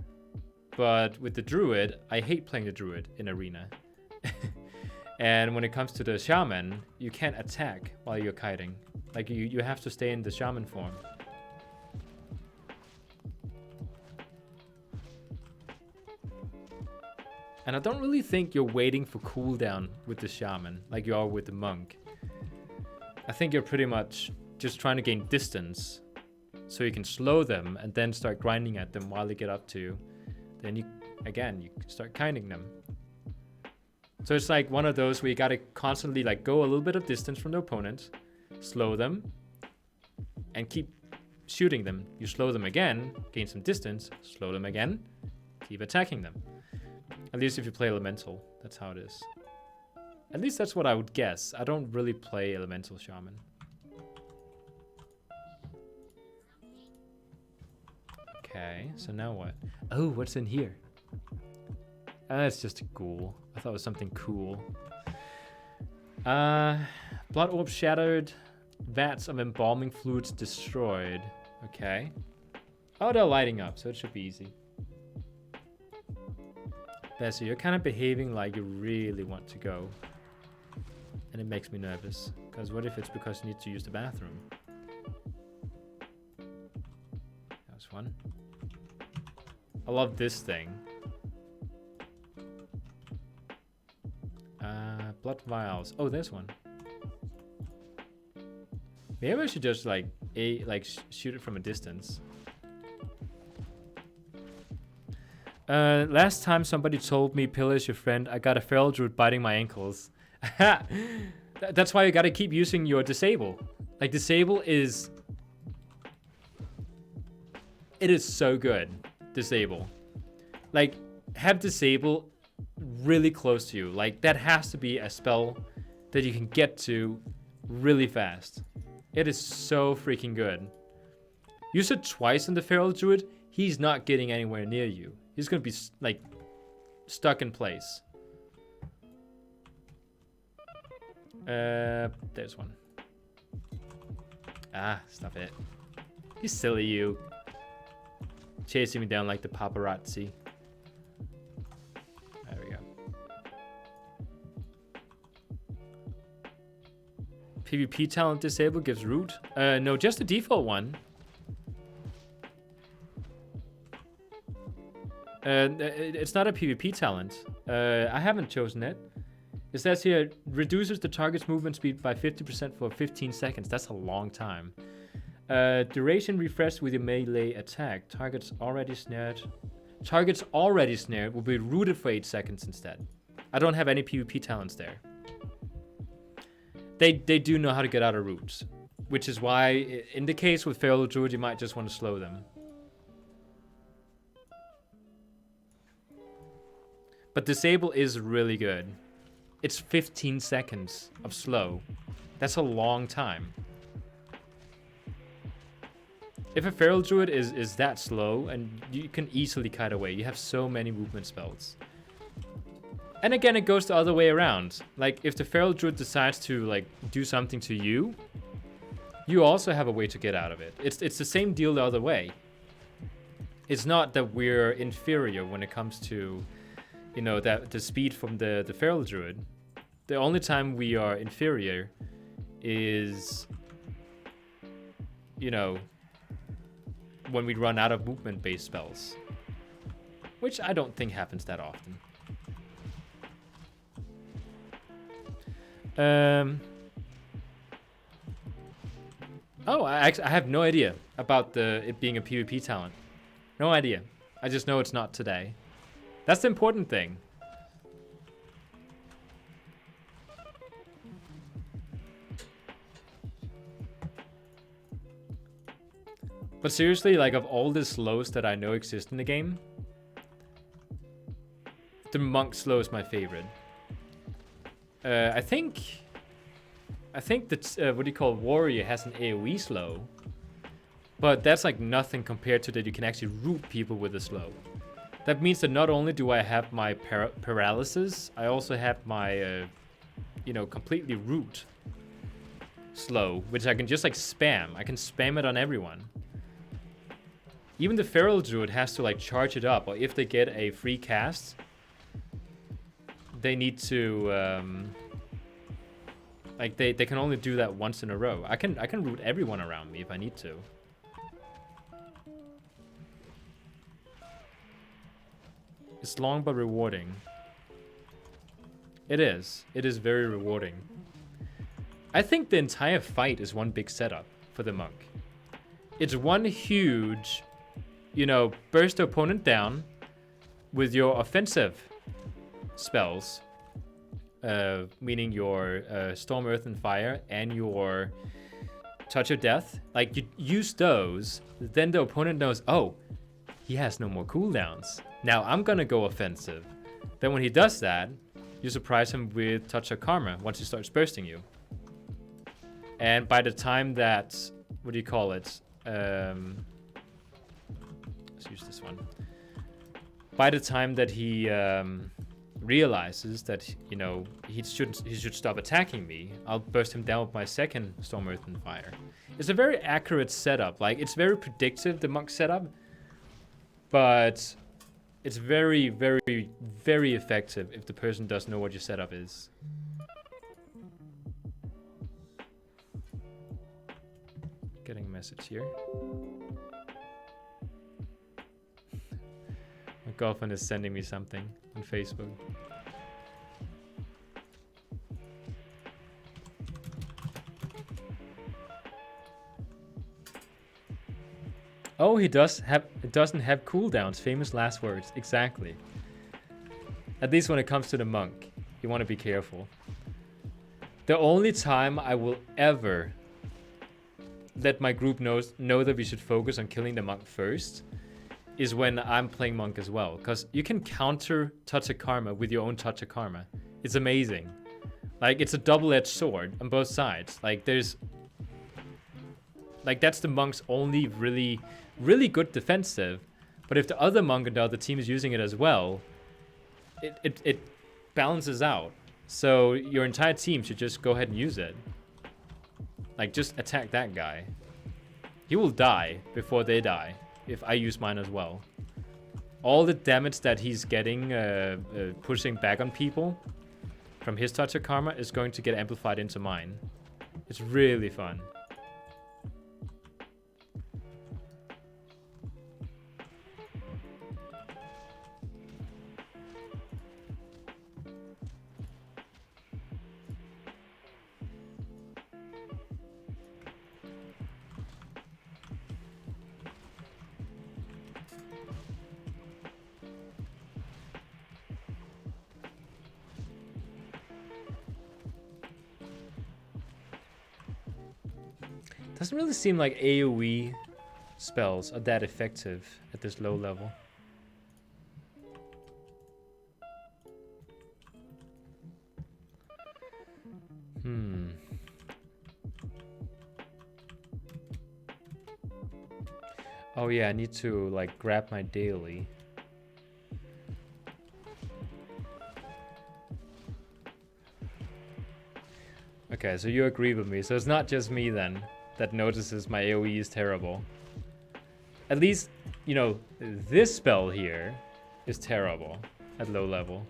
But with the druid, I hate playing the druid in arena. And when it comes to the shaman, you can't attack while you're kiting. Like you have to stay in the shaman form. And I don't really think you're waiting for cooldown with the shaman like you are with the monk. I think you're pretty much just trying to gain distance so you can slow them and then start grinding at them while they get up to you. Then you start kiting them. So it's like one of those where you gotta constantly like go a little bit of distance from the opponent, slow them, and keep shooting them. You slow them again, gain some distance, slow them again, keep attacking them. At least if you play elemental, that's how it is. At least that's what I would guess. I don't really play elemental shaman. Okay, so now what? Oh, what's in here? It's just a ghoul. I thought it was something cool. Blood orb shattered. Vats of embalming fluids destroyed. Okay. Oh, they're lighting up, so it should be easy. Bessie, you're kind of behaving like you really want to go. And it makes me nervous. Because what if it's because you need to use the bathroom? That was fun. I love this thing. Blood vials. Oh, there's one. Maybe I should just shoot it from a distance. Last time somebody told me Pill is your friend, I got a feral druid biting my ankles. That's why you gotta keep using your disable. Like, disable is... It is so good, disable. Like, have disable really close to you. Like, that has to be a spell that you can get to really fast. It is so freaking good. Use it twice on the feral druid, he's not getting anywhere near you. He's gonna be, like, stuck in place. There's one. Ah, stop it. You silly you. Chasing me down like the paparazzi. There we go. PvP talent disable gives root? No, just the default one. It's not a PvP talent. I haven't chosen it. It says here, reduces the target's movement speed by 50% for 15 seconds. That's a long time. Duration refreshed with your melee attack. Targets already snared will be rooted for 8 seconds instead. I don't have any PvP talents there. They do know how to get out of roots, which is why, in the case with Feral Druid, you might just want to slow them. But disable is really good. It's 15 seconds of slow. That's a long time. If a Feral Druid is that slow, and you can easily kite away. You have so many movement spells. And again, it goes the other way around. Like, if the Feral Druid decides to, like, do something to you, you also have a way to get out of it. It's the same deal the other way. It's not that we're inferior when it comes to, you know, that the speed from the Feral Druid. The only time we are inferior is, you know, when we run out of movement-based spells. Which I don't think happens that often. Oh, I have no idea about it being a PvP talent. No idea. I just know it's not today. That's the important thing. But seriously, like, of all the slows that I know exist in the game, the monk slow is my favorite. I think that what do you call warrior has an AoE slow, but that's like nothing compared to that you can actually root people with a slow. That means that not only do I have my paralysis, I also have my you know, completely root slow, which I can just like spam. I can spam it on everyone. Even the Feral Druid has to like charge it up, or if they get a free cast, they need to like they can only do that once in a row. I can root everyone around me if I need to. It's long but rewarding. It is. It is very rewarding. I think the entire fight is one big setup for the monk. It's one huge, you know, burst the opponent down with your offensive spells, meaning your Storm, Earth, and Fire and your Touch of Death. Like, you use those, then the opponent knows, oh, he has no more cooldowns. Now I'm gonna go offensive. Then when he does that, you surprise him with Touch of Karma once he starts bursting you. And by the time that, what do you call it? Let's use this one. By the time that he realizes that, you know, he should stop attacking me, I'll burst him down with my second Storm Earth and Fire. It's a very accurate setup. Like, it's very predictive, the monk setup, but it's very, very, very effective if the person does know what your setup is. Getting a message here. My girlfriend is sending me something on Facebook. Oh, it doesn't have cooldowns. Famous last words. Exactly. At least when it comes to the monk, you want to be careful. The only time I will ever let my group know that we should focus on killing the monk first is when I'm playing monk as well. Because you can counter Touch of Karma with your own Touch of Karma. It's amazing. Like, it's a double-edged sword on both sides. Like, there's... Like, that's the monk's only really, really good defensive. But if the other monk and the other team is using it as well, it balances out. So your entire team should just go ahead and use it. Like, just attack that guy. He will die before they die if I use mine as well. All the damage that he's getting, pushing back on people from his Touch of Karma is going to get amplified into mine. It's really fun. Doesn't really seem like AoE spells are that effective at this low level. Oh yeah, I need to like grab my daily. Okay, so you agree with me. So it's not just me then that notices my AoE is terrible. At least, you know, this spell here is terrible at low level.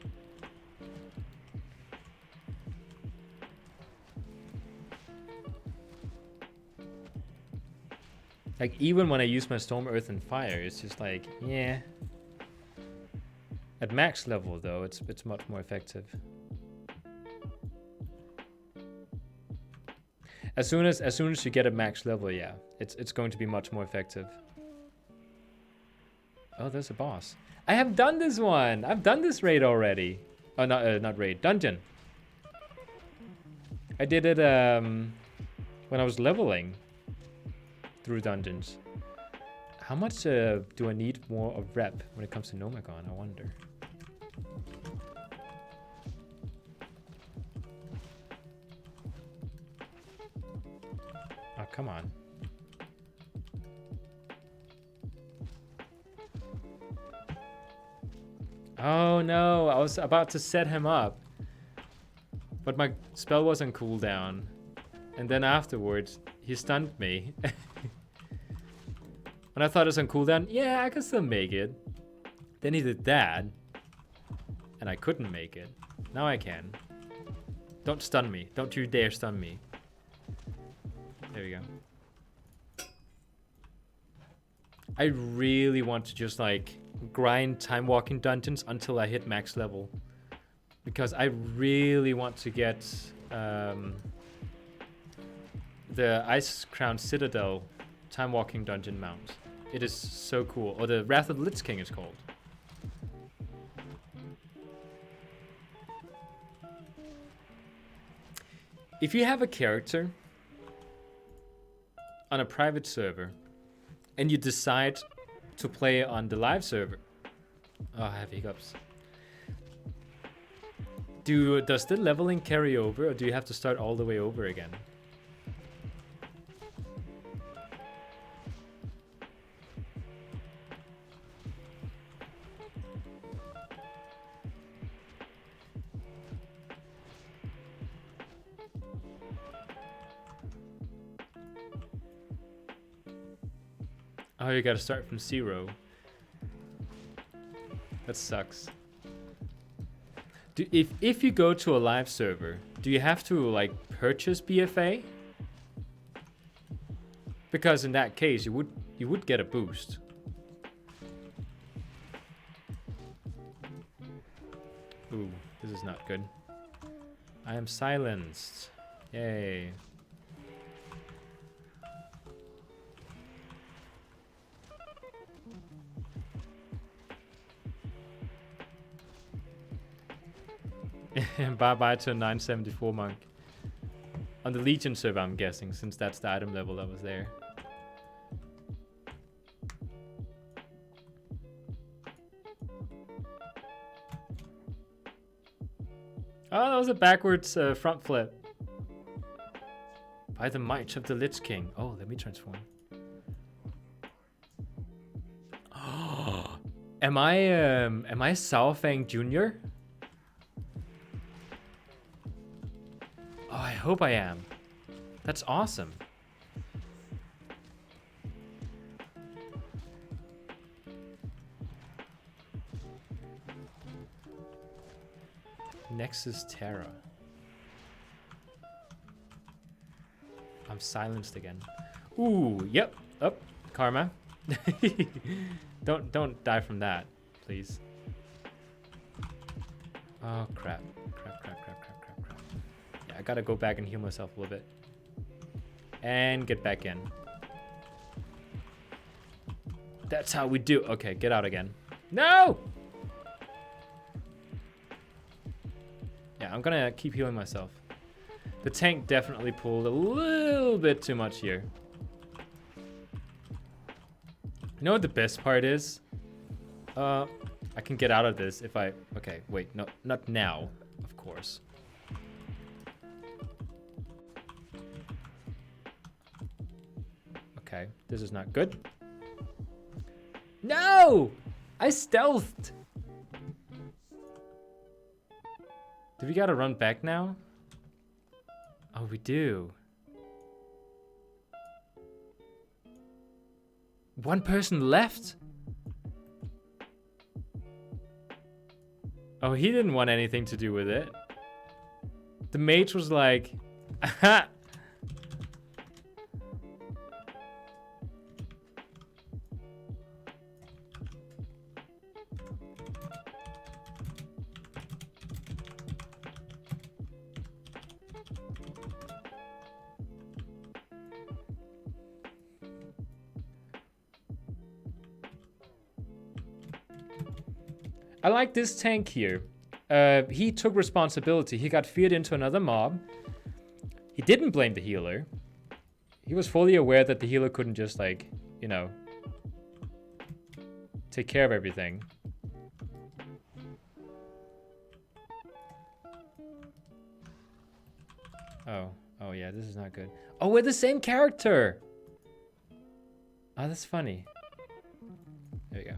Like, even when I use my Storm, Earth, and Fire, it's just like, yeah. At max level, though, it's much more effective. As soon as you get a max level, yeah, it's going to be much more effective. Oh, there's a boss. I have done this one. I've done this raid already. Oh, not raid, dungeon. I did it when I was leveling through dungeons. How much do I need more of rep when it comes to Nomicon? I wonder. Oh, come on. Oh no, I was about to set him up. But my spell was on cooldown. And then afterwards, he stunned me. When I thought it was on cooldown, yeah, I could still make it. Then he did that. And I couldn't make it. Now I can. Don't stun me. Don't you dare stun me. There we go. I really want to just like grind time walking dungeons until I hit max level, because I really want to get the Ice Crown Citadel time walking dungeon mount. It is so cool. Or the Wrath of the Lich King is called. If you have a character on a private server and you decide to play on the live server, oh, I have hiccups. Does the leveling carry over, or do you have to start all the way over again? Oh, you gotta start from 0. That sucks. If you go to a live server, do you have to like purchase BFA? Because in that case, you would get a boost. Ooh, this is not good. I am silenced. Yay. Bye-bye to a 974 monk. On the Legion server, I'm guessing, since that's the item level that was there. Oh, that was a backwards front flip. By the might of the Lich King. Oh, let me transform. Oh, am I Saofang Jr.? Oh, I hope I am. That's awesome. Nexus Terra. I'm silenced again. Ooh, yep. Up, karma. Don't die from that, please. Oh crap. Crap. Yeah, I gotta go back and heal myself a little bit. And get back in. That's how we do. Okay, get out again. No! Yeah, I'm gonna keep healing myself. The tank definitely pulled a little bit too much here. You know what the best part is? I can get out of this if I... Okay, wait, no, not now, of course. Okay, this is not good. No! I stealthed! Do we gotta run back now? Oh, we do. One person left? Oh, he didn't want anything to do with it. The mage was like, aha! I like this tank here. He took responsibility. He got feared into another mob. He didn't blame the healer. He was fully aware that the healer couldn't just, like, you know, take care of everything. Oh yeah, this is not good. Oh, we're the same character! Oh, that's funny. There you go.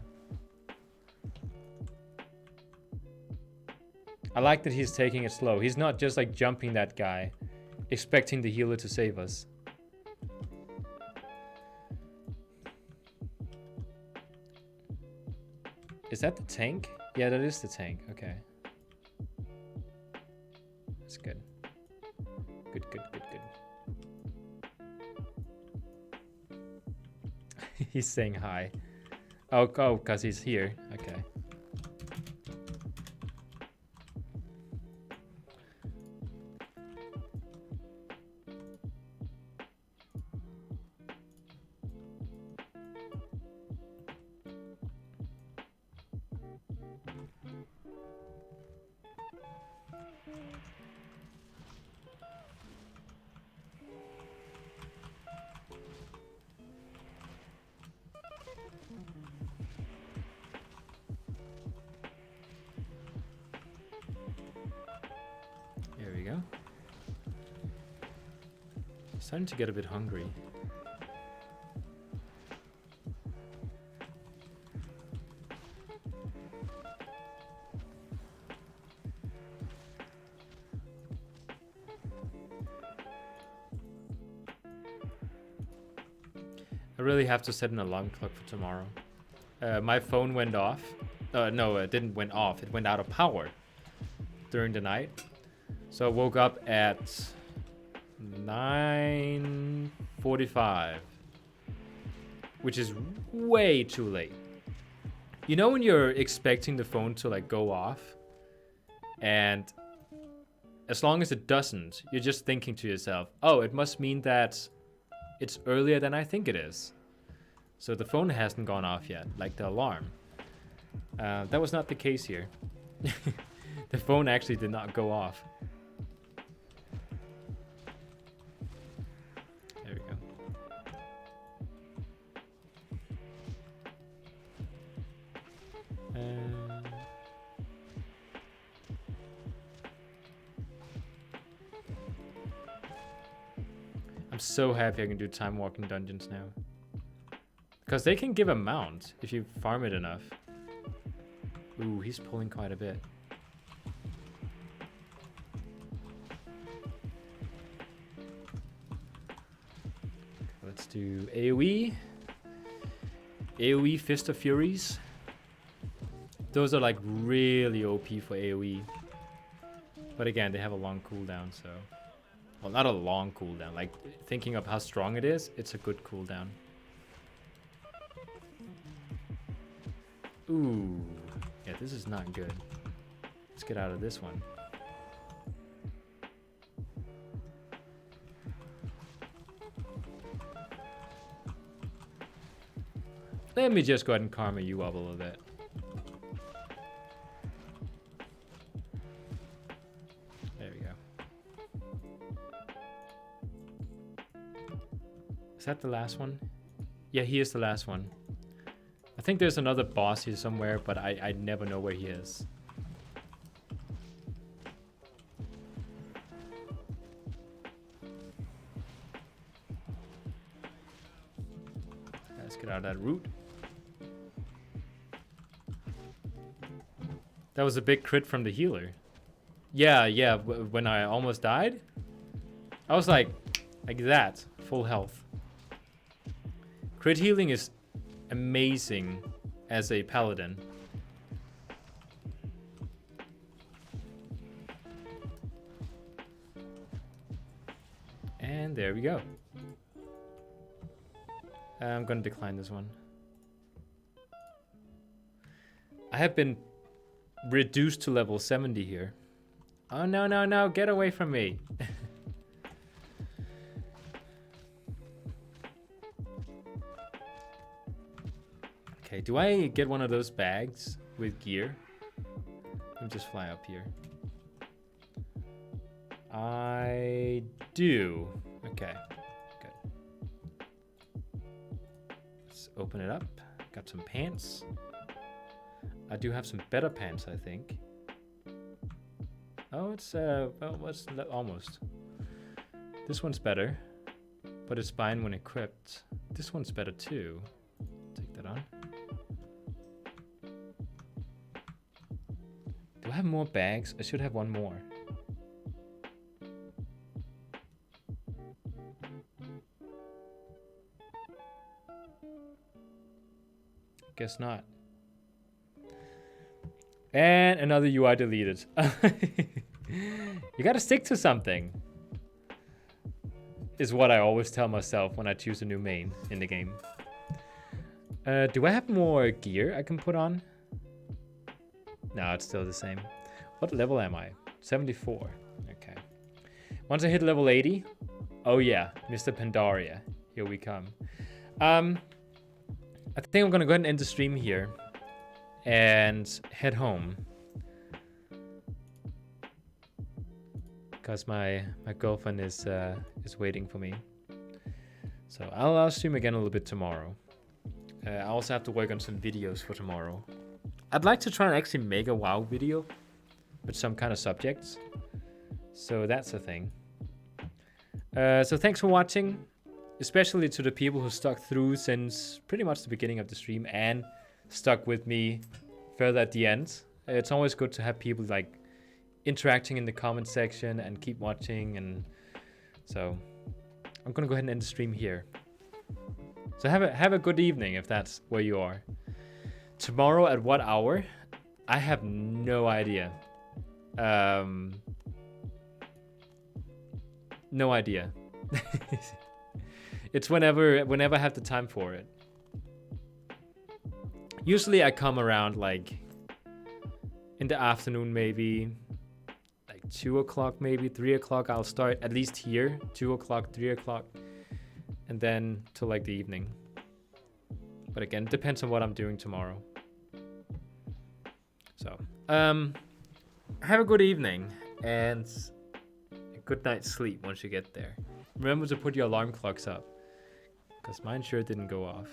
I like that he's taking it slow. He's not just like jumping that guy, expecting the healer to save us. Is that the tank? Yeah, that is the tank. Okay. That's good. Good. He's saying hi. Oh, because he's here. Okay. There we go. Starting to get a bit hungry. I really have to set an alarm clock for tomorrow. My phone went off. No, it didn't went off. It went out of power during the night. So I woke up at 9:45, which is way too late. You know when you're expecting the phone to like go off, and as long as it doesn't, you're just thinking to yourself, oh, it must mean that it's earlier than I think it is. So the phone hasn't gone off yet, like the alarm. That was not the case here. The phone actually did not go off. There we go. I'm so happy I can do time walking dungeons now. Because they can give a mount if you farm it enough. Ooh, he's pulling quite a bit. Let's do AoE. AoE Fist of Furies. Those are like really OP for AoE. But again, they have a long cooldown, so... Well, not a long cooldown. Like, thinking of how strong it is, it's a good cooldown. Ooh. Yeah, this is not good. Let's get out of this one. Let me just go ahead and karma you up a little bit. There we go. Is that the last one? Yeah, he is the last one. I think there's another boss here somewhere, but I never know where he is. Let's get out of that route. That was a big crit from the healer. Yeah, when I almost died, I was like that, full health. Crit healing is amazing as a paladin. And there we go. I'm gonna decline this one. I have been reduced to level 70 here. Oh no, no, no, get away from me. Okay, do I get one of those bags with gear? Let me just fly up here. I do. Okay, good. Let's open it up. Got some pants. I do have some better pants, I think. Oh, it's well, what's almost. This one's better, but it's fine when equipped. This one's better too. Take that on. Do I have more bags? I should have one more. Guess not. And another UI deleted. You gotta stick to something. Is what I always tell myself when I choose a new main in the game. Do I have more gear I can put on? No, it's still the same. What level am I? 74. Okay. Once I hit level 80, oh yeah, Mr. Pandaria. Here we come. I think I'm gonna go ahead and end the stream here and head home. Because my girlfriend is waiting for me. So I'll stream again a little bit tomorrow. I also have to work on some videos for tomorrow. I'd like to try and actually make a WoW video with some kind of subjects. So that's the thing. So thanks for watching, especially to the people who stuck through since pretty much the beginning of the stream and stuck with me further at the end. It's always good to have people like interacting in the comment section and keep watching, and so I'm gonna go ahead and end the stream here. So have a good evening if that's where you are. Tomorrow at what hour? I have no idea. No idea. It's whenever I have the time for it. Usually I come around like in the afternoon, maybe like 2 o'clock, maybe 3 o'clock. I'll start at least here, 2 o'clock, 3 o'clock, and then till like the evening. But again, it depends on what I'm doing tomorrow. So, have a good evening and a good night's sleep once you get there. Remember to put your alarm clocks up, because mine sure didn't go off.